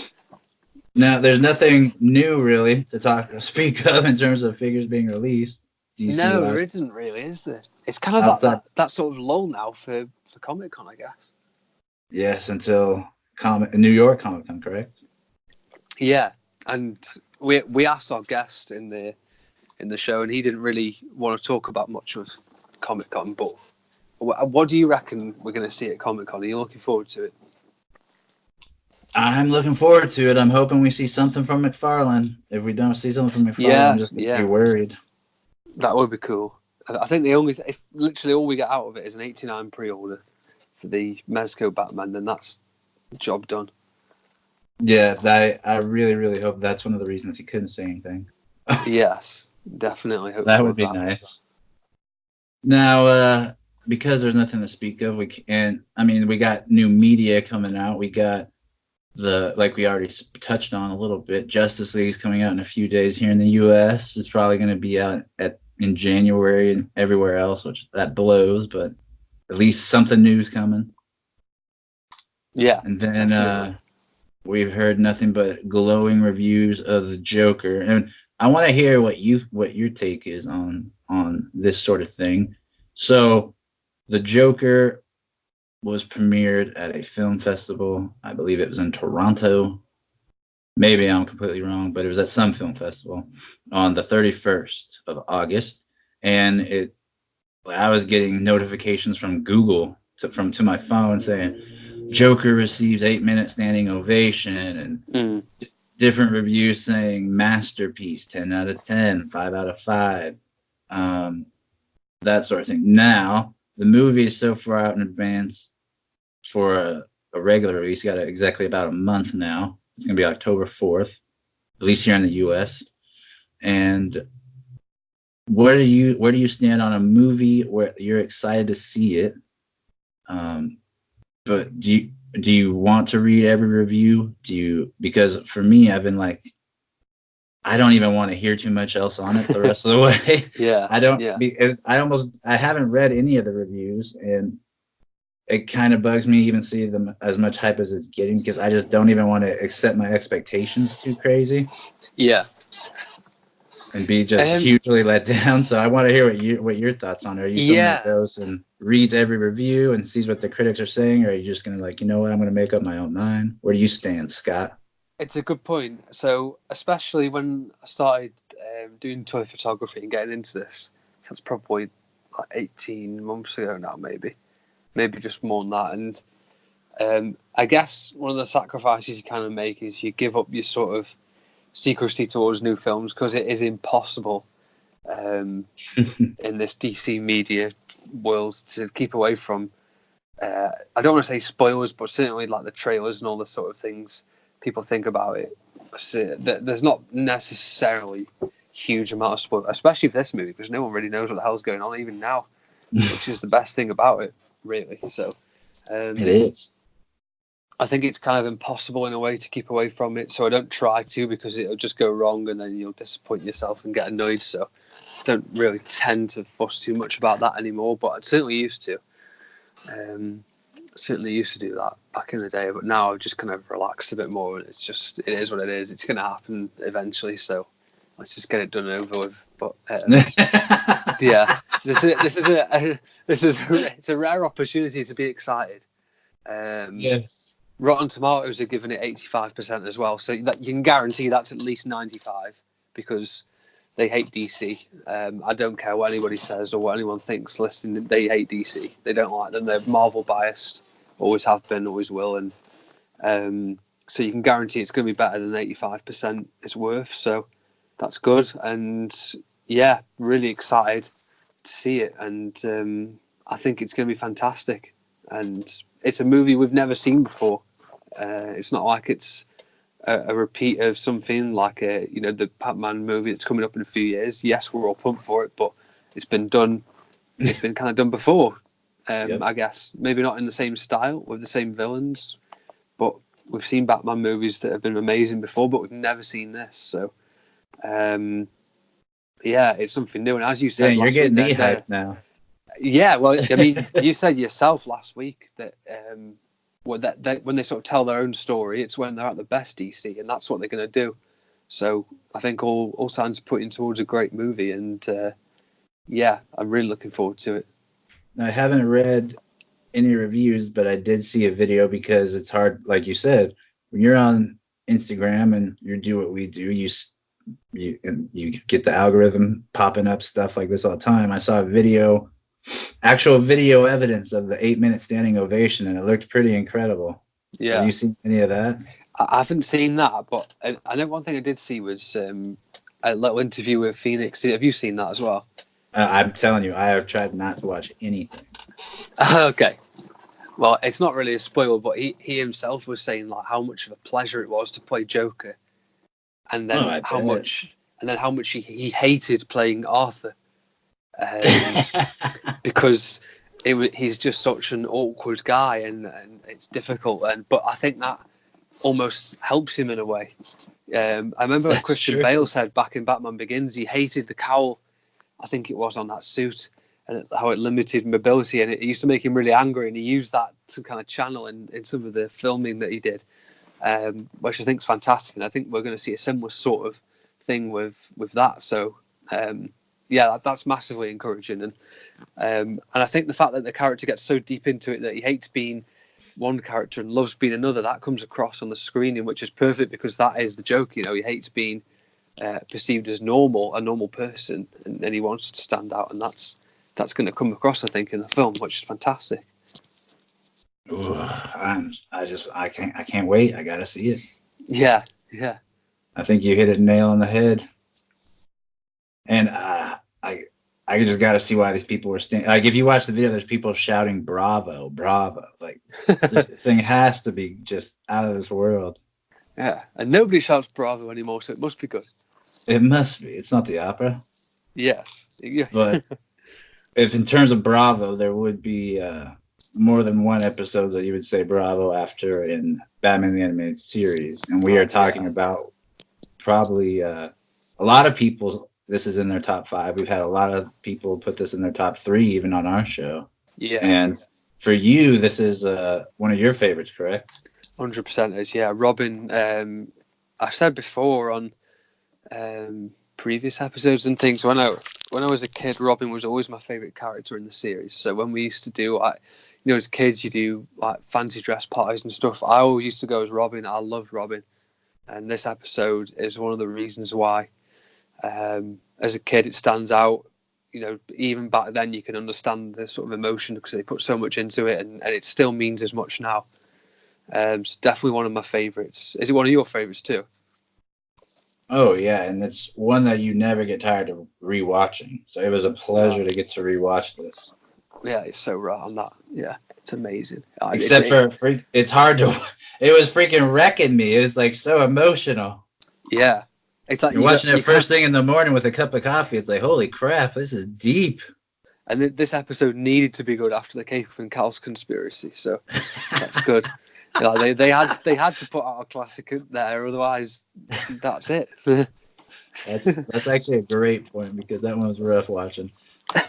Now, there's nothing new really to speak of in terms of figures being released. No, there isn't really, is there? It's kind of like that sort of lull now for Comic Con, I guess. Yes, until New York Comic Con, correct? Yeah, and we asked our guest in the show, and he didn't really want to talk about much of Comic Con. But what do you reckon we're going to see at Comic Con? Are you looking forward to it? I'm looking forward to it. I'm hoping we see something from McFarlane. If we don't see something from McFarlane, I'm just going to be worried. That would be cool. I think if literally all we get out of it is an 89 pre-order for the Mezco Batman, then that's the job done. Yeah, I really, really hope that's one of the reasons he couldn't say anything. Yes, definitely. Hope that would be nice. Now, because there's nothing to speak of, we got new media coming out. We got like we already touched on a little bit, Justice League's coming out in a few days here in the U.S. It's probably going to be out in January and everywhere else, which that blows, but at least something new's coming. Yeah. And then we've heard nothing but glowing reviews of the Joker, and I want to hear what your take is on this sort of thing. So, the Joker was premiered at a film festival. I believe it was in Toronto. Maybe I'm completely wrong, but it was at some film festival on the 31st of August. And I was getting notifications from Google to my phone saying Joker receives 8-minute standing ovation, and different reviews saying masterpiece, 10 out of 10, 5 out of 5, that sort of thing. Now, the movie is so far out in advance for a regular release. Got exactly about a month now. It's going to be October 4th, at least here in the U.S. And where do you stand on a movie where you're excited to see it? But do you want to read every review? Because for me, I've been like, I don't even want to hear too much else on it the rest of the way. Yeah. I don't. Yeah. Because I haven't read any of the reviews, and it kind of bugs me even see them as much hype as it's getting, because I just don't even want to accept my expectations too crazy. Yeah. And be just hugely let down. So I want to hear what your thoughts on it. Are you someone that goes and reads every review and sees what the critics are saying, or are you just going to I'm going to make up my own mind? Where do you stand, Scott? It's a good point. So especially when I started doing toy photography and getting into this, so it's probably like 18 months ago now, maybe just more than that. And I guess one of the sacrifices you kind of make is you give up your sort of secrecy towards new films because it is impossible in this DC media world to keep away from. I don't want to say spoilers, but certainly like the trailers and all the sort of things people think about it. Because there's not necessarily huge amount of spoilers, especially for this movie, because no one really knows what the hell's going on even now, which is the best thing about it, really. So it is. I think it's kind of impossible in a way to keep away from it. So I don't try to because it'll just go wrong and then you'll disappoint yourself and get annoyed. So I don't really tend to fuss too much about that anymore, but I certainly used to. Certainly used to do that back in the day, but now I've just kind of relaxed a bit more, and it is what it is. It's going to happen eventually, so let's just get it done and over with. But yeah, it's a rare opportunity to be excited. Yes. Rotten Tomatoes are giving it 85% as well, so that you can guarantee that's at least 95 because they hate DC. I don't care what anybody says or what anyone thinks. Listening, they hate DC. They don't like them. They're Marvel biased. Always have been. Always will. And so you can guarantee it's going to be better than 85% it's worth. So that's good. And yeah, really excited to see it. And I think it's going to be fantastic. And it's a movie we've never seen before. It's not like it's a repeat of something like the Batman movie that's coming up in a few years. Yes, we're all pumped for it, but it's been done. It's been kind of done before. Yep. I guess maybe not in the same style with the same villains, but we've seen Batman movies that have been amazing before, but we've never seen this. So, yeah, it's something new. And as you said, you're getting me hyped now. Yeah, well, I mean, you said yourself last week that. When they sort of tell their own story, it's when they're at the best DC, and that's what they're going to do. So I think all signs are pointing towards a great movie, and yeah, I'm really looking forward to it. I haven't read any reviews, but I did see a video because it's hard, like you said, when you're on Instagram and you do what we do, you get the algorithm popping up stuff like this all the time. I saw a video. Actual video evidence of the 8-minute standing ovation, and it looked pretty incredible. Yeah. Have you seen any of that? I haven't seen that, but I know one thing I did see was a little interview with Phoenix. Have you seen that as well? I'm telling you, I have tried not to watch anything. Okay. Well, it's not really a spoiler, but he himself was saying like how much of a pleasure it was to play Joker, and then how much he hated playing Arthur. Because he's just such an awkward guy and it's difficult, but I think that almost helps him in a way. I remember what Christian Bale said back in Batman Begins, he hated the cowl, I think it was, on that suit, and how it limited mobility, and it used to make him really angry, and he used that to kind of channel in some of the filming that he did, which I think is fantastic, and I think we're going to see a similar sort of thing with that. So yeah, that's massively encouraging, and I think the fact that the character gets so deep into it that he hates being one character and loves being another, that comes across on the screen, which is perfect because that is the joke. He hates being perceived as a normal person, and he wants to stand out, and that's going to come across, I think, in the film, which is fantastic. Ooh, I can't wait. I gotta see it. Yeah. I think you hit it nail on the head. And I just got to see why these people were standing. Like, if you watch the video, there's people shouting "Bravo, bravo!" Like, this thing has to be just out of this world. Yeah, and nobody shouts "Bravo" anymore, so it must be good. It must be. It's not the opera. Yes, but if in terms of Bravo, there would be more than one episode that you would say "Bravo" after in Batman the Animated Series, and we are talking about probably a lot of people. This is in their top 5. We've had a lot of people put this in their top 3, even on our show. Yeah. And for you, this is one of your favorites, correct? 100% is, yeah. Robin, I said before on previous episodes and things, when I was a kid, Robin was always my favorite character in the series. So when we used to do, as kids, you do like fancy dress parties and stuff. I always used to go as Robin. I loved Robin. And this episode is one of the reasons why. As a kid, it stands out. Even back then, you can understand the sort of emotion because they put so much into it, and it still means as much now. It's definitely one of my favourites. Is it one of your favourites too? Oh yeah, and it's one that you never get tired of rewatching. So it was a No. pleasure to get to rewatch this. Yeah, it's so right on that. Yeah, it's amazing. Except for it's hard to. It was freaking wrecking me. It was like so emotional. yeah, it's like You're watching it you first can't. thing in the morning with a cup of coffee. It's like, holy crap, this is deep. And this episode needed to be good after the Cape and Cal's conspiracy, so that's good. You know, they had to put out a classic there, otherwise that's it. That's actually a great point because that one was rough watching.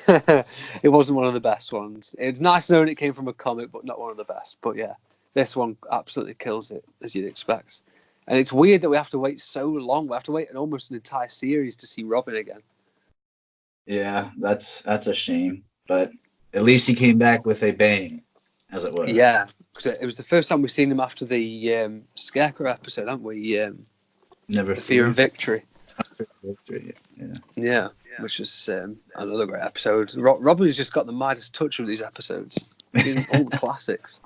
It wasn't one of the best ones. It's nice knowing it came from a comic, but not one of the best. But yeah, this one absolutely kills it, as you'd expect. And it's weird that we have to wait so long. We have to wait almost an entire series to see Robin again. Yeah, that's a shame. But at least he came back with a bang, as it were. Yeah, because it was the first time we've seen him after the Scarecrow episode, haven't we? Never the Fear and Victory. Victory. Yeah. Yeah, which was another great episode. Robin's just got the Midas touch with these episodes. All the classics.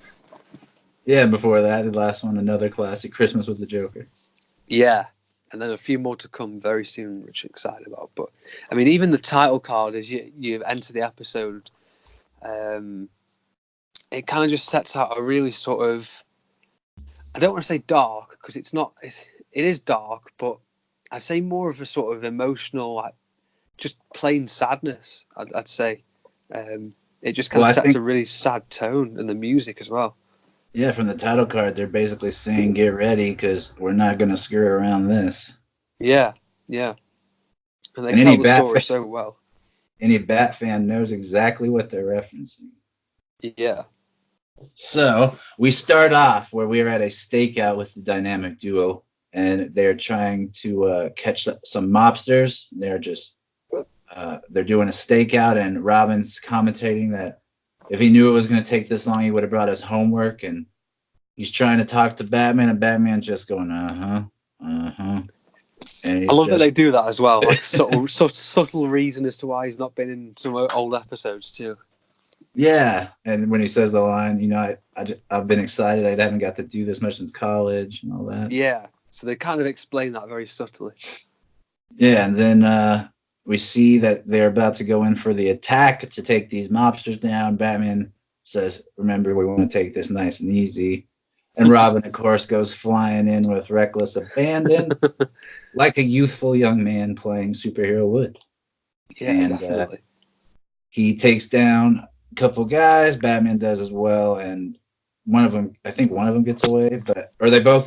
Yeah, and before that, the last one, another classic, Christmas with the Joker. Yeah, and then a few more to come very soon, which I'm excited about. But I mean, even the title card as you enter the episode, it kind of just sets out a really sort of, I don't want to say dark because it's not. It is dark, but I'd say more of a sort of emotional, like, just plain sadness. I'd say it just kind of sets a really sad tone, and the music as well. Yeah, from the title card, they're basically saying, "Get ready, because we're not going to screw around this." Yeah, yeah, and they tell the story so well. Any Bat fan knows exactly what they're referencing. Yeah. So we start off where we're at a stakeout with the dynamic duo, and they're trying to catch some mobsters. They're just they're doing a stakeout, and Robin's commentating that if he knew it was going to take this long, he would have brought his homework. And he's trying to talk to Batman, and Batman's just going, And I love that they do that as well, like subtle reason as to why he's not been in some old episodes too. Yeah, and when he says the line, you know, I've been excited. I haven't got to do this much since college and all that. Yeah, so they kind of explain that very subtly. Yeah, and then we see that they're about to go in for the attack to take these mobsters down. Batman says, "Remember, we want to take this nice and easy." And Robin, of course, goes flying in with reckless abandon, like a youthful young man playing superhero would. Yeah, and, definitely. He takes down a couple guys. Batman does as well, and one of them gets away,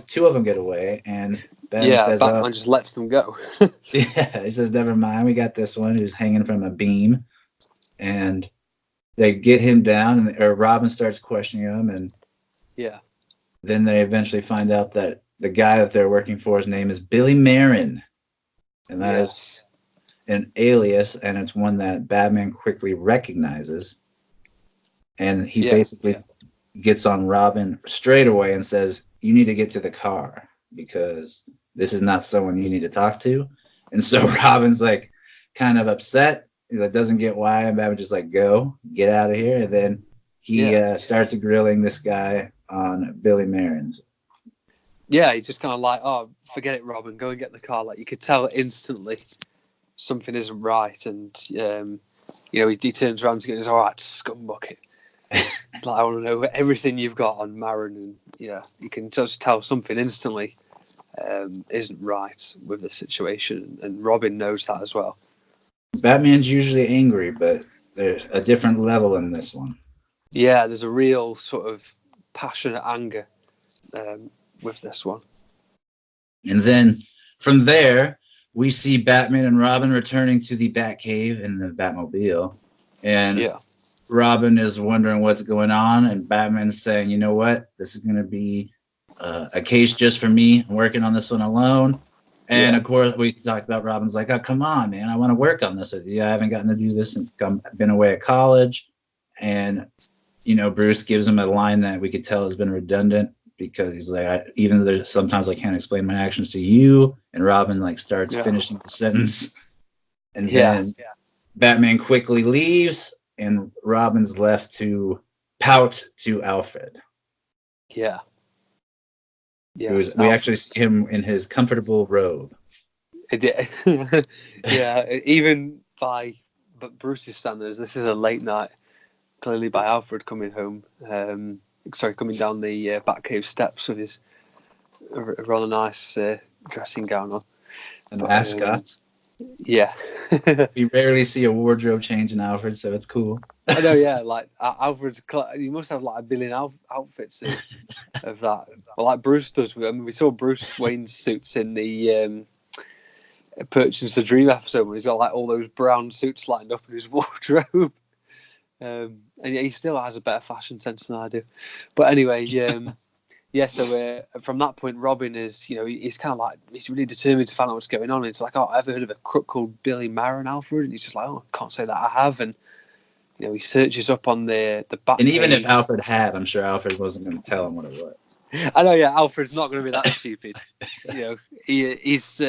two of them get away, and Batman says, Batman just lets them go. Yeah, he says, "Never mind, we got this one who's hanging from a beam," and they get him down, or Robin starts questioning him, and yeah. Then they eventually find out that the guy that they're working for, his name is Billy Marin. And that is an alias, and it's one that Batman quickly recognizes. And he basically gets on Robin straight away and says, "You need to get to the car because this is not someone you need to talk to." And so Robin's like kind of upset. He doesn't get why, and Batman just like, "Go, get out of here." And then he starts grilling this guy on Billy Marin's. Yeah, he's just kind of like, "Oh, forget it, Robin. Go and get the car." Like, you could tell instantly something isn't right, and he turns around to get his, "All right, scumbucket." Like, I want to know everything you've got on Marin, and you can just tell something instantly isn't right with the situation, and Robin knows that as well. Batman's usually angry, but there's a different level in this one. Yeah, there's a real sort of passionate anger with this one. And then from there, we see Batman and Robin returning to the Batcave in the Batmobile. And Robin is wondering what's going on, and Batman's saying, "You know what? This is going to be a case just for me. I'm working on this one alone." And of course, we talked about Robin's like, "Oh, come on, man. I want to work on this with you. I haven't gotten to do this since I've been away at college." And Bruce gives him a line that we could tell has been redundant because he's like, "Even though sometimes I can't explain my actions to you," and Robin like starts finishing the sentence, and then Batman quickly leaves, and Robin's left to pout to Alfred. Yeah. We actually see him in his comfortable robe. Yeah, even by Bruce's standards, this is a late night. Clearly, by Alfred coming home, coming down the Batcave steps with his rather nice dressing gown on. An ascot. Yeah. We rarely see a wardrobe change in Alfred, so it's cool. I know, yeah. Like Alfred's, you must have like a billion outfits of that. Well, like Bruce does. I mean, we saw Bruce Wayne's suits in the Purchase a Dream episode, where he's got like all those brown suits lined up in his wardrobe. And yeah, he still has a better fashion sense than I do. But anyway, so from that point, Robin is, he's kind of like, he's really determined to find out what's going on. It's like, oh, I've ever heard of a crook called Billy Marin, Alfred? And he's just like, oh, I can't say that I have. And, he searches up on the back. And even if Alfred had, I'm sure Alfred wasn't going to tell him what it was. I know, yeah, Alfred's not going to be that stupid. He's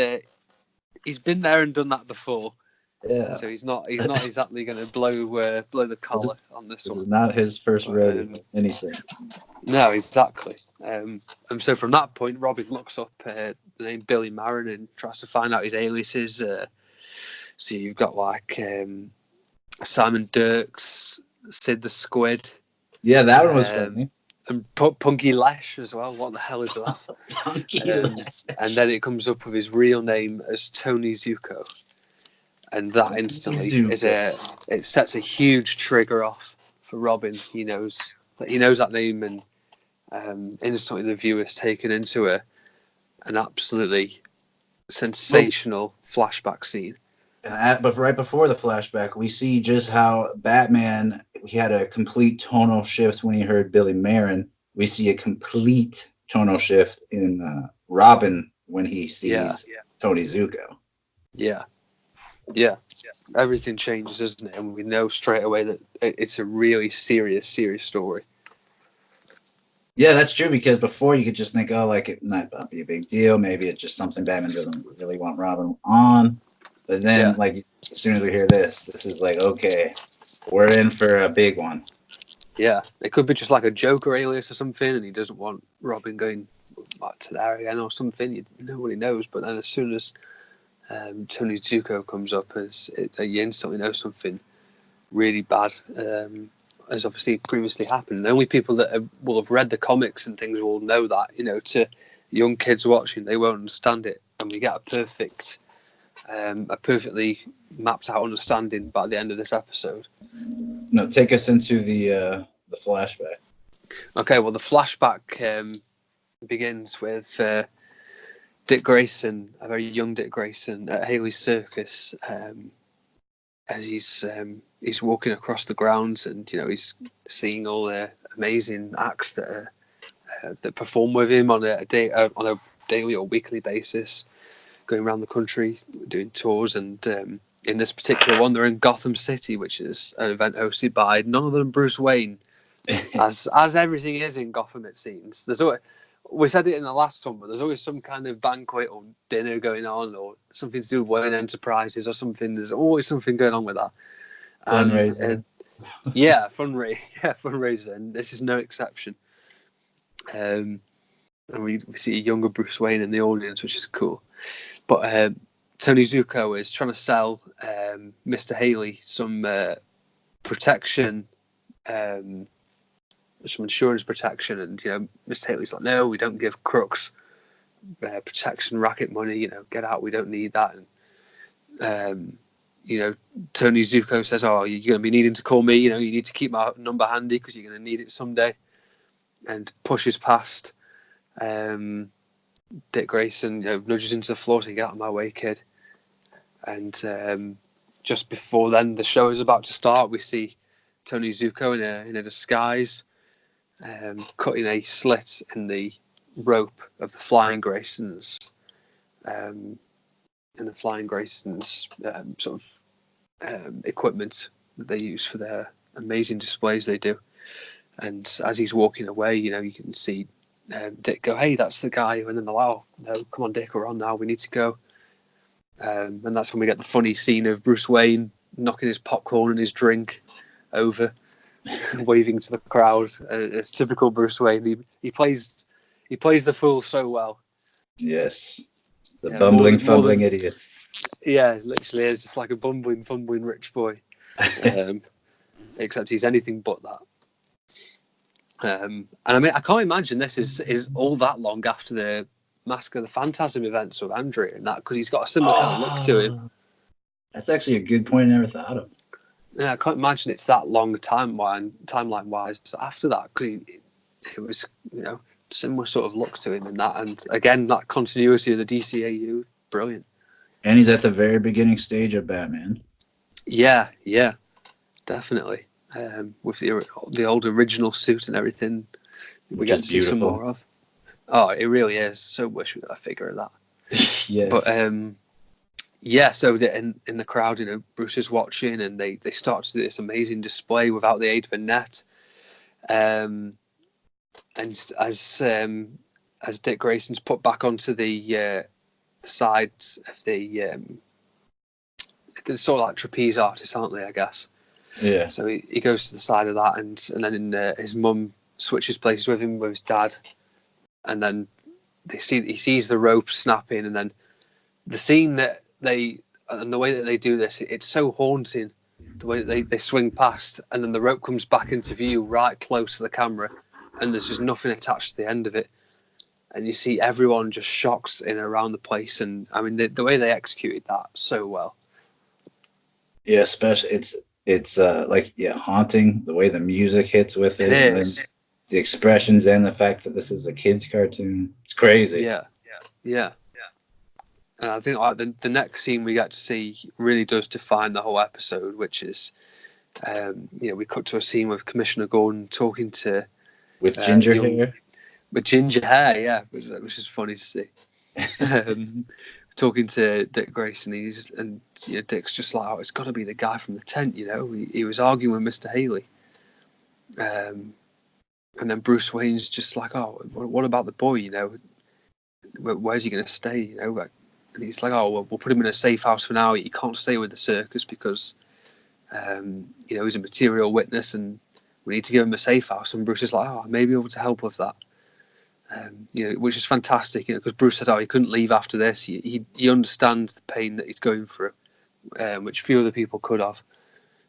been there and done that before. Yeah. So he's not exactly going to blow the collar on this one. This is not his first rodeo, anything. No, exactly. And so from that point, Robin looks up the name Billy Marin and tries to find out his aliases. So you've got like Simon Dirks, Sid the Squid. Yeah, that one was funny. And Punky Lesh as well. What the hell is that? Punky Lesh. And then it comes up with his real name as Tony Zuko. And that instantly it sets a huge trigger off for Robin. He knows that name, and instantly the viewer's taken into an absolutely sensational flashback scene. But right before the flashback, we see just how Batman, he had a complete tonal shift when he heard Billy Marin. We see a complete tonal shift in Robin when he sees Tony Zuko. Yeah. Yeah, everything changes, doesn't it? And we know straight away that it's a really serious story. Yeah, that's true, because before you could just think, oh, like it might not be a big deal. Maybe it's just something Batman doesn't really want Robin on. But then, like, as soon as we hear this is like, okay, we're in for a big one. Yeah, it could be just like a Joker alias or something, and he doesn't want Robin going back to there again or something. Nobody knows. But then as soon as Tony Zuko comes up, you instantly know something really bad has obviously previously happened. The only people that will have read the comics and things will know that. To young kids watching, they won't understand it, and we get a perfectly mapped out understanding by the end of this episode. No, take us into the flashback. Okay, well, the flashback begins with Dick Grayson, a very young Dick Grayson, at Haley's Circus, as he's walking across the grounds, and he's seeing all the amazing acts that perform with him on a daily or weekly basis, going around the country doing tours. And in this particular one, they're in Gotham City, which is an event hosted by none other than Bruce Wayne, as everything is in Gotham. It seems we said it in the last one, but there's always some kind of banquet or dinner going on, or something to do with Wayne Enterprises or something. There's always something going on with that. Fundraiser. Fundraiser, and this is no exception. And we see a younger Bruce Wayne in the audience, which is cool. But Tony Zuko is trying to sell Mr. Haley some protection, some insurance protection, and Mr. Haley's like, no, we don't give crooks protection racket money. Get out, we don't need that. And Tony Zuko says, oh, you're going to be needing to call me. You need to keep my number handy because you're going to need it someday. And pushes past Dick Grayson, nudges into the floor to get out of my way, kid. And just before then, the show is about to start. We see Tony Zuko in a disguise, cutting a slit in the rope of the Flying Graysons, sort of equipment that they use for their amazing displays they do. And as he's walking away, you can see Dick go, hey, that's the guy. And then they're like, oh, no, come on, Dick, we're on now. We need to go. And that's when we get the funny scene of Bruce Wayne knocking his popcorn and his drink over, waving to the crowd. It's typical Bruce Wayne. He plays the fool so well. Yes. The Yeah, bumbling, fumbling idiots. Yeah, literally is just like a bumbling, fumbling rich boy. Except he's anything but that. And I mean, I can't imagine this is all that long after the Mask of the Phantasm events with Andrea and that, because he's got a similar kind of look to him. That's actually a good point I never thought of. Yeah, I can't imagine it's that long timeline wise after that, because it was, similar sort of look to him in that, and again that continuity of the DCAU, brilliant. And he's at the very beginning stage of Batman. Yeah, definitely. With the old original suit and everything, we get to see some more of. Oh, it really is. So wish we got a figure of that. Yes. But so in the crowd, Bruce is watching, and they start to do this amazing display without the aid of a net. And as Dick Grayson's put back onto the sides of the sort of like trapeze artists, aren't they? I guess. Yeah. So he goes to the side of that, and then his mum switches places with him with his dad, and then he sees the rope snapping, and then the scene that and the way that they do this, it's so haunting. The way that they swing past, and then the rope comes back into view right close to the camera, and there's just nothing attached to the end of it, and you see everyone just shocked in and around the place. And I mean, the way they executed that so well. Yeah, especially it's haunting the way the music hits with it, and then the expressions and the fact that this is a kid's cartoon. It's crazy. Yeah. And I think the next scene we get to see really does define the whole episode, which is, we cut to a scene with Commissioner Gordon talking to with ginger hair. With ginger hair, yeah, which is funny to see. Talking to Dick Grayson, and Dick's just like, oh, it's got to be the guy from the tent, He was arguing with Mr. Haley. And then Bruce Wayne's just like, oh, what about the boy, Where's he going to stay, And he's like, oh, well, we'll put him in a safe house for now. He can't stay with the circus because, he's a material witness, and we need to give him a safe house. And Bruce is like, oh, I may be able to help with that. Which is fantastic, because Bruce said, oh, he couldn't leave after this. He understands the pain that he's going through, which few other people could have.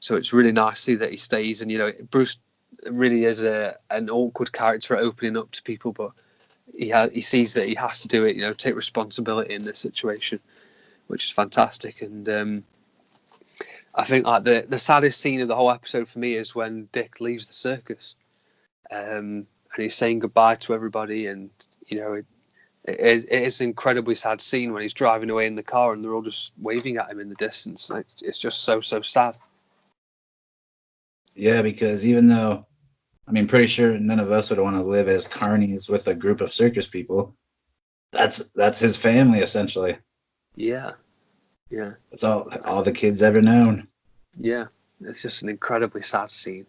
So it's really nice to see that he stays. And, Bruce really is an awkward character at opening up to people, but he sees that he has to do it, take responsibility in this situation, which is fantastic. And I think like the saddest scene of the whole episode for me is when Dick leaves the circus, and he's saying goodbye to everybody, and it is an incredibly sad scene when he's driving away in the car and they're all just waving at him in the distance. It's just so sad. Yeah, because even though, pretty sure none of us would want to live as carnies with a group of circus people. That's his family, essentially. Yeah. That's all the kids ever known. Yeah, it's just an incredibly sad scene.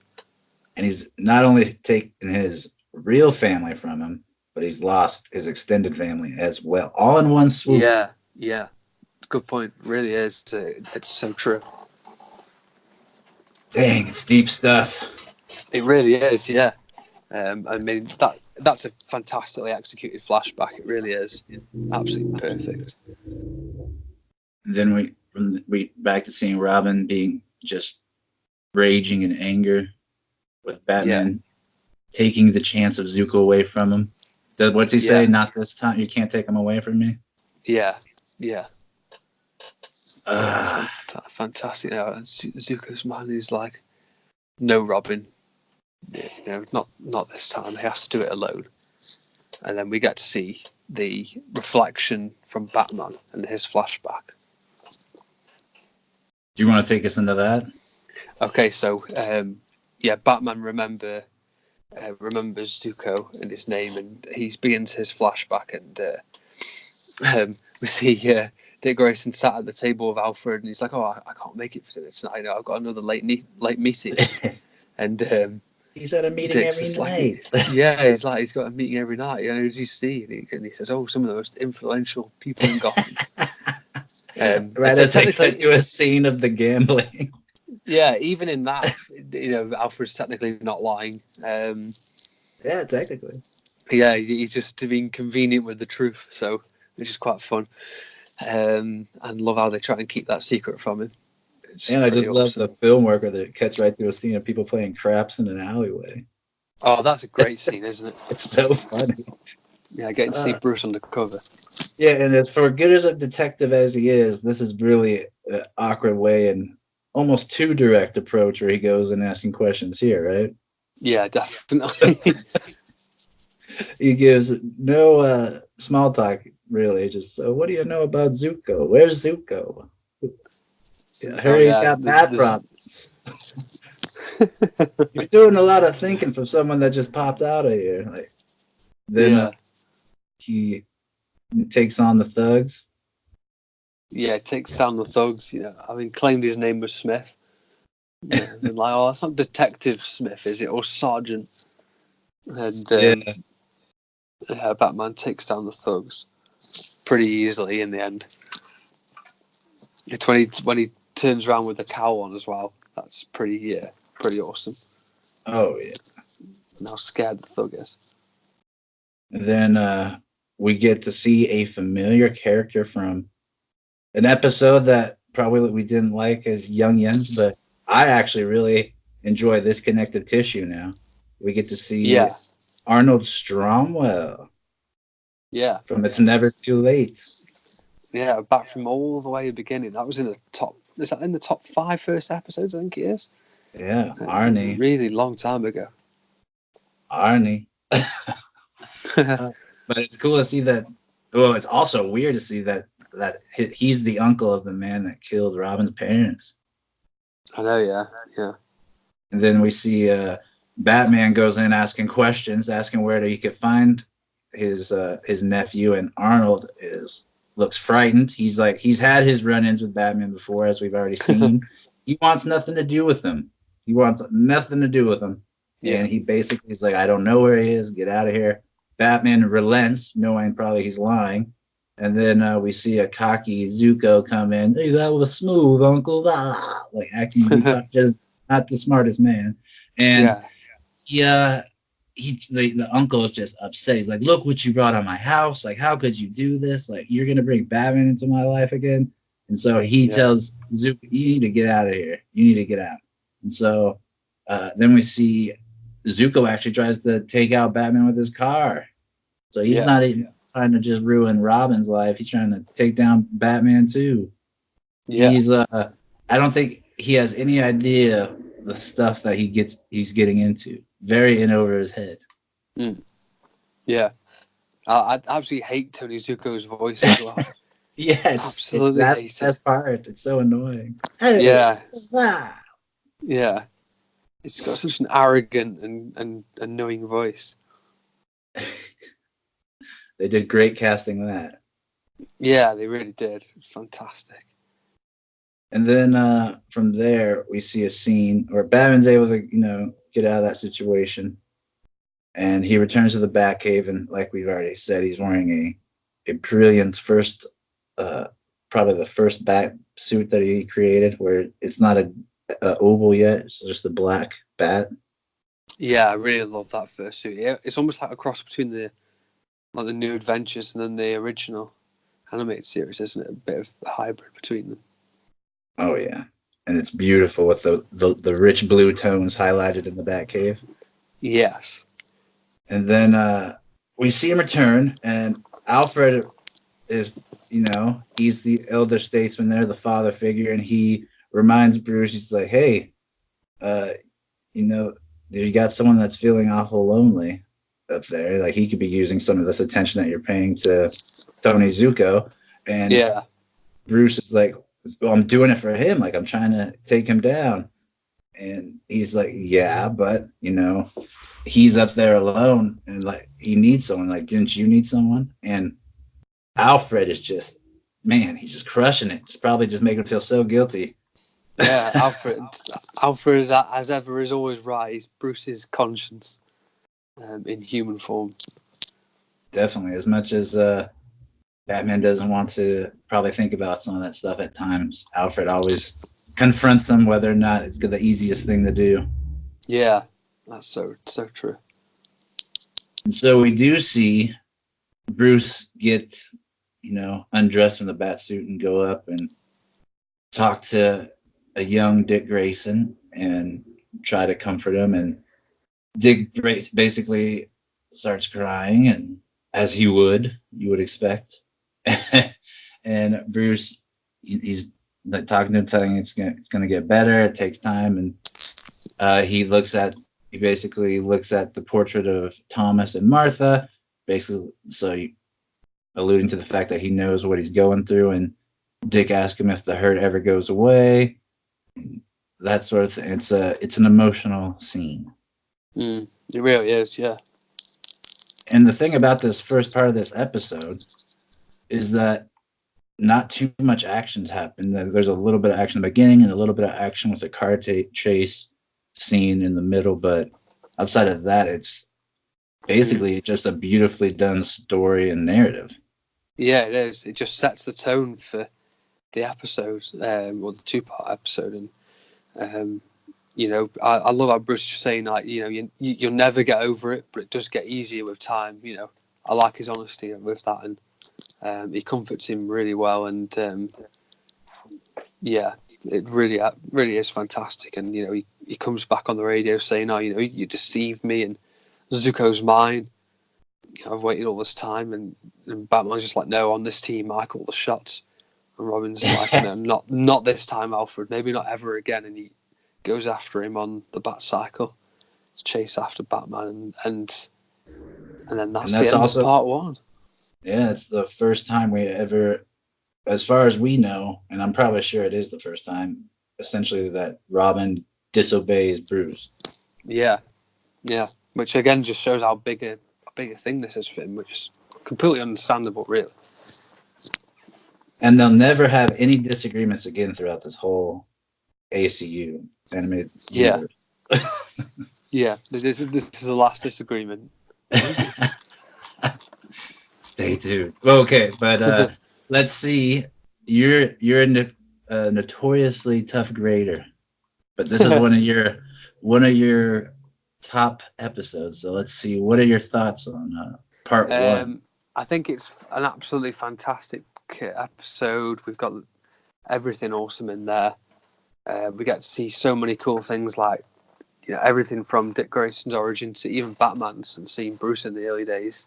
And he's not only taken his real family from him, but he's lost his extended family as well, all in one swoop. Yeah. Good point. It really is. It's so true. Dang, it's deep stuff. It really is, yeah. That's a fantastically executed flashback. It really is. Absolutely perfect. And then we back to seeing Robin being just raging in anger with Batman taking the chance of Zuko away from him. What's he say? Not this time. You can't take him away from me. Yeah. Fantastic. Zuko's man is like, no, Robin. Not this time. He has to do it alone. And then we get to see the reflection from Batman and his flashback. Do you want to take us into that? Okay, so Batman remembers Zuko and his name, and he begins his flashback, and we see Dick Grayson sat at the table with Alfred, and he's like, "Oh, I can't make it for dinner tonight. I've got another late meeting." And he's at a meeting Dick's every night. He's got a meeting every night. Who does he see? And he says, "Oh, some of the most influential people in Gotham." Right, so technically to a scene of the gambling. Yeah, even in that, Alfred's technically not lying. Yeah, technically. Yeah, he's just being convenient with the truth, so which is quite fun. and love how they try and keep that secret from him. And I just love the film work where it cuts right through a scene of people playing craps in an alleyway. Oh, that's a great scene, isn't it? It's so funny. Yeah, getting to see Bruce undercover. Yeah, and as for good as a detective as he is, this is really an awkward way and almost too direct approach where he goes and asking questions here, right? Yeah, definitely. He gives no small talk, really. Just, so what do you know about Zuko? Where's Zuko? Yeah, I heard he's got bad problems. You're doing a lot of thinking for someone that just popped out of here. Like, then he takes on the thugs. Yeah, takes down the thugs. You know, having claimed his name was Smith. Yeah, and like, oh, that's not Detective Smith, is it? Or Sergeant? And Batman takes down the thugs pretty easily in the end. It's when he turns around with the cowl on as well. That's pretty awesome. Oh yeah. And how scared the thug is. And then we get to see a familiar character from an episode that probably we didn't like as youngins, but I actually really enjoy this connective tissue now. We get to see Arnold Stromwell. Yeah. From It's Never Too Late. Yeah, back from all the way beginning. That was in the top. Is that in the top 5 first episodes? I think it is. Yeah, Arnie. Really long time ago. Arnie. But it's cool to see that. Well, it's also weird to see that he's the uncle of the man that killed Robin's parents. I know, yeah. And then we see Batman goes in asking questions, asking where he could find his nephew, and Arnold looks frightened. He's had his run-ins with Batman before, as we've already seen. He wants nothing to do with him. Yeah. And he basically is like, I don't know where he is. Get out of here. Batman relents, knowing probably he's lying. And then we see a cocky Zuko come in. Hey, that was smooth, Uncle. Ah, like acting just not the smartest man. And the uncle is just upset. He's like, look what you brought on my house. Like, how could you do this? Like, you're gonna bring Batman into my life again. And so he tells Zuko, you need to get out of here. You need to get out. And so then we see Zuko actually tries to take out Batman with his car. So he's not even trying to just ruin Robin's life. He's trying to take down Batman too. Yeah. He's I don't think he has any idea the stuff that he's getting into. Very in over his head. Yeah. I absolutely hate Tony Zuko's voice as well. That's the best part. It's so annoying. Hey, yeah. It's got such an arrogant and annoying voice. They did great casting that. Yeah, they really did. Fantastic. And then from there, we see a scene where Batman's able to, get out of that situation. And he returns to the Batcave, and like we've already said, he's wearing a brilliant probably the first bat suit that he created, where it's not a oval yet; it's just the black bat. Yeah, I really love that first suit. Yeah, it's almost like a cross between the New Adventures and then the original animated series, isn't it? A bit of a hybrid between them. Oh yeah, and it's beautiful with the rich blue tones highlighted in the Batcave. Yes. And then we see him return, and Alfred is, he's the elder statesman there, the father figure, and he reminds Bruce, he's like, hey, you got someone that's feeling awful lonely up there. Like, he could be using some of this attention that you're paying to Tony Zuko. And Bruce is like, well, I'm doing it for him. Like, I'm trying to take him down. And he's like, yeah, but, he's up there alone, and like, he needs someone. Like, didn't you need someone? And Alfred is just, man, he's just crushing it. It's probably just making him feel so guilty. Yeah, Alfred, as ever, is always right. He's Bruce's conscience in human form. Definitely. As much as Batman doesn't want to probably think about some of that stuff at times, Alfred always confronts him, whether or not it's the easiest thing to do. Yeah, that's so true. And so we do see Bruce get undress from the bat suit and go up and talk to a young Dick Grayson and try to comfort him. And Dick basically starts crying, and as you would expect. And Bruce, he's like talking to him, telling him it's gonna get better. It takes time, and he basically looks at the portrait of Thomas and Martha, basically, alluding to the fact that he knows what he's going through. And Dick asks him if the hurt ever goes away, that sort of thing. It's an emotional scene. It really is, yeah. And the thing about this first part of this episode is that not too much action's happened. There's a little bit of action in the beginning and a little bit of action with the car chase scene in the middle, but outside of that, it's basically just a beautifully done story and narrative. Yeah, it is. It just sets the tone for the episode, or the 2-part episode. And I love how Bruce is saying, like, you'll never get over it, but it does get easier with time. I like his honesty with that, and he comforts him really well. And it really is fantastic. And he comes back on the radio saying, "Oh, you deceived me, and Zuko's mine. I've waited all this time." And Batman's just like, "No, on this team, I call the shots." And Robin's like, "No, not this time, Alfred. Maybe not ever again." And he goes after him on the bat cycle to chase after Batman, and then that's the end of part 1. Yeah, it's the first time we ever, as far as we know, and I'm probably sure it is the first time, essentially, that Robin disobeys Bruce. Yeah, which again just shows how big a thing this is for him, which is completely understandable, really. And they'll never have any disagreements again throughout this whole ACU animated universe. Yeah, this is the last disagreement. Stay tuned. Okay, but let's see. You're a notoriously tough grader, but this is one of your top episodes. So let's see. What are your thoughts on part 1? I think it's an absolutely fantastic episode. We've got everything awesome in there. We get to see so many cool things, like everything from Dick Grayson's origin to even Batman's, and seeing Bruce in the early days.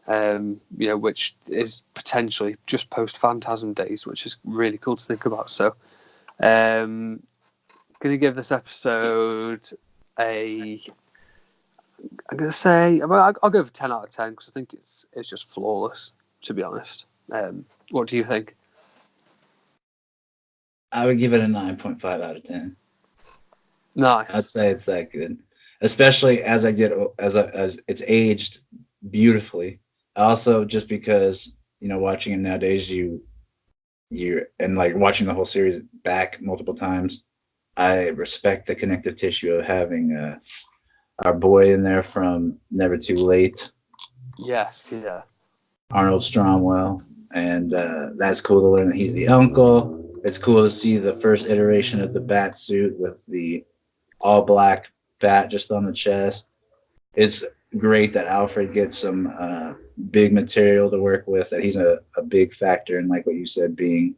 Which is potentially just post Phantasm days, which is really cool to think about. So, going to give this episode I'm going to say, I'll go for 10 out of 10 because I think it's just flawless, to be honest. What do you think? I would give it a 9.5 out of 10. Nice. I'd say it's that good, especially as it's aged beautifully. Also, just because watching it nowadays, you and like watching the whole series back multiple times, I respect the connective tissue of having our boy in there from Never Too Late. Yes, yeah. Arnold Stromwell, and that's cool to learn that he's the uncle. It's cool to see the first iteration of the bat suit with the all black bat just on the chest. It's great that Alfred gets some big material to work with, that he's a big factor in, like what you said, being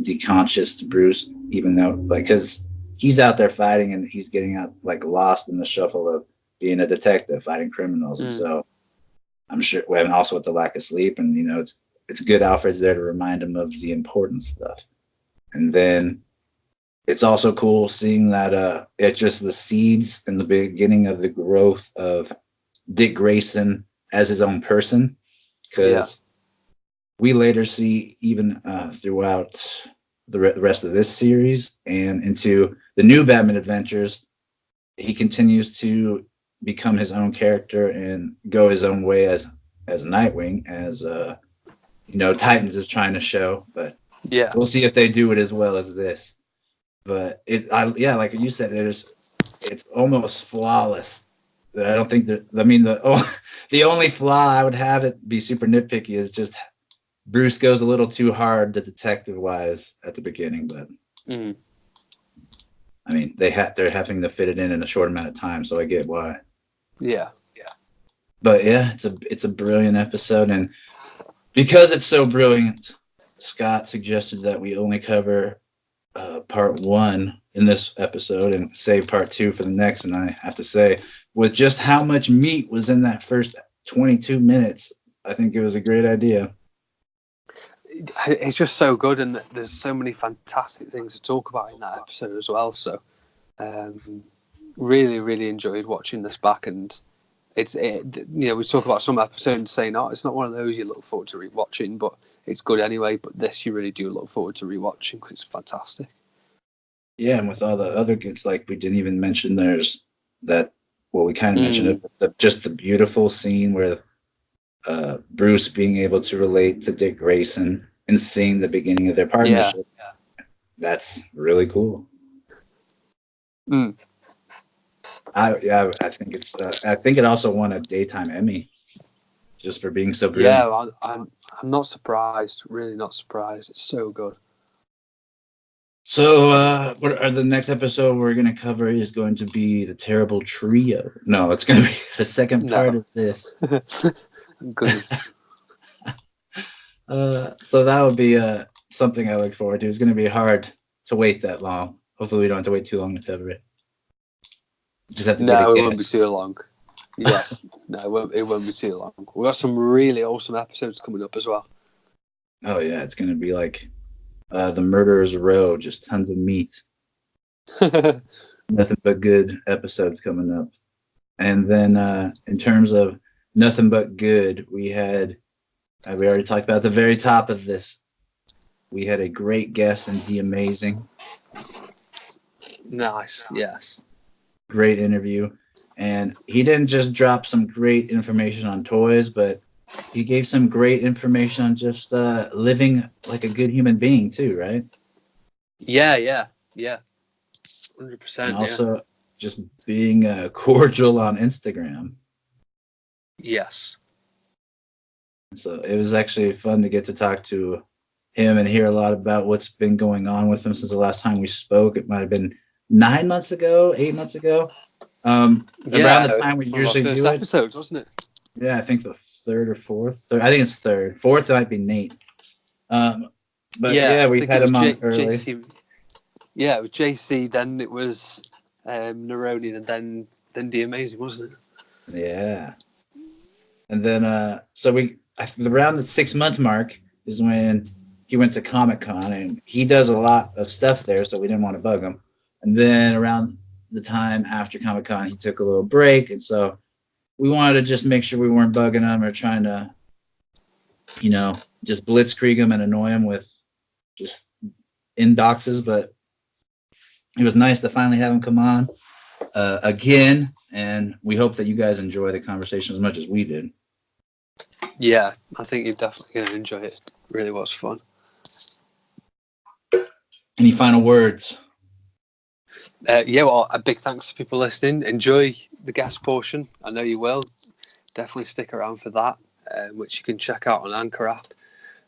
deconscious to Bruce, even though, like, because he's out there fighting and he's getting out, like, lost in the shuffle of being a detective fighting criminals. And so I'm sure, and also with the lack of sleep, and it's good Alfred's there to remind him of the important stuff. And then it's also cool seeing that it's just the seeds in the beginning of the growth of Dick Grayson as his own person, because we later see, even throughout the rest of this series and into the new Batman adventures, he continues to become his own character and go his own way as Nightwing, as Titans is trying to show. But we'll see if they do it as well as this. But like you said, it's almost flawless. I don't think that. I mean, the only flaw I would have it be super nitpicky is just Bruce goes a little too hard to detective wise at the beginning. But I mean, they're having to fit it in a short amount of time, so I get why. Yeah. But yeah, it's a brilliant episode, and Because it's so brilliant, Scott suggested that we only cover part 1 in this episode and save part 2 for the next. And I have to say, with just how much meat was in that first 22 minutes, I think it was a great idea. It's just so good, and there's so many fantastic things to talk about in that episode as well. So, really, really enjoyed watching this back. And we talk about some episodes saying, "Oh, it's not one of those you look forward to rewatching," but it's good anyway. But this, you really do look forward to rewatching because it's fantastic. Yeah, and with all the other goods, like we didn't even mention, there's that. Well, we kind of mentioned it, but just the beautiful scene where Bruce being able to relate to Dick Grayson and seeing the beginning of their partnership. Yeah. That's really cool. I think it's. I think it also won a daytime Emmy, just for being so brilliant. Yeah, I'm not surprised. Really not surprised. It's so good. So, what are the next episode we're going to cover is going to be the Terrible Trio. No, it's going to be the second part of this. Goodness. So that would be something I look forward to. It's going to be hard to wait that long. Hopefully, we don't have to wait too long to cover it. Just have to it won't be too long. Yes, no, it won't be too long. We've got some really awesome episodes coming up as well. Oh yeah, it's going to be like the Murderer's Row, just tons of meat. Nothing but good episodes coming up. And then in terms of nothing but good, we had, we already talked about at the very top of this, we had a great guest in The Amazing. Nice, yes. Great interview. And he didn't just drop some great information on toys, but he gave some great information on just living like a good human being too, right? Yeah. 100%. And also just being cordial on Instagram. Yes. So it was actually fun to get to talk to him and hear a lot about what's been going on with him since the last time we spoke. It might have been 8 months ago. Around the time we usually do it. Episodes, wasn't it? Yeah, I think the third or fourth. I think it's third. Fourth might be Nate. But yeah, we had him on early. JC, yeah, it was JC. Then it was Neroni, and then The Amazing, wasn't it? Yeah. And then so around the 6 month mark is when he went to Comic-Con, and he does a lot of stuff there, so we didn't want to bug him. And then around the time after Comic-Con, he took a little break, and so we wanted to just make sure we weren't bugging him or trying to, just blitzkrieg him and annoy him with just inboxes. But it was nice to finally have him come on again, and we hope that you guys enjoy the conversation as much as we did. Yeah, I think you're definitely going to enjoy it. It really was fun. Any final words? Well, a big thanks to people listening. Enjoy the guest portion. I know you will. Definitely stick around for that, which you can check out on Anchor app.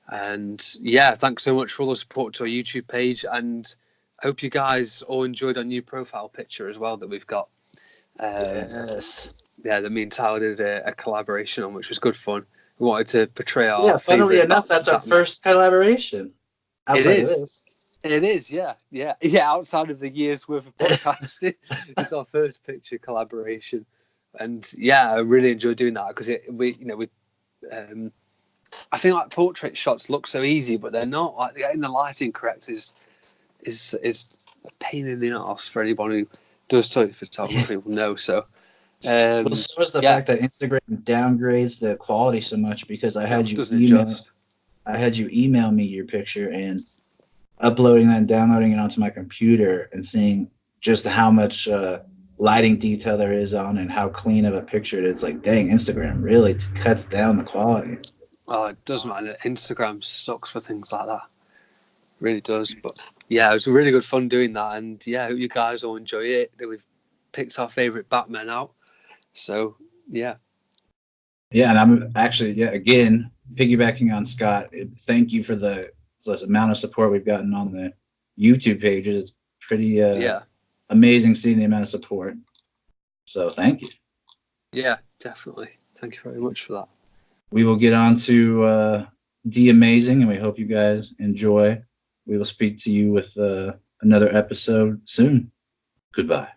And yeah, thanks so much for all the support to our YouTube page. And I hope you guys all enjoyed our new profile picture as well that we've got. Yes. Yeah, that me and Tyler did a collaboration on, which was good fun. We wanted to portray our. Yeah, funnily enough, that's our first collaboration. Outside of this. It is, yeah. Outside of the year's worth of podcasting, it's our first picture collaboration, and yeah, I really enjoy doing that because I think like portrait shots look so easy, but they're not. Like getting the lighting correct is a pain in the arse for anyone who does toy photography will know. So. So is the fact that Instagram downgrades the quality so much because I had you email me your picture and uploading that and downloading it onto my computer and seeing just how much lighting detail there is on and how clean of a picture it is. Like, dang, Instagram really cuts down the quality. Oh, it does, man. Instagram sucks for things like that. It really does. But yeah, it was really good fun doing that. And yeah, I hope you guys all enjoy it. That we've picked our favourite Batman out. So, yeah. Yeah, and I'm actually, again, piggybacking on Scott, thank you for the amount of support we've gotten on the YouTube pages. It's pretty amazing seeing the amount of support. So, thank you. Yeah, definitely. Thank you very much for that. We will get on to D Amazing, and we hope you guys enjoy. We will speak to you with another episode soon. Goodbye.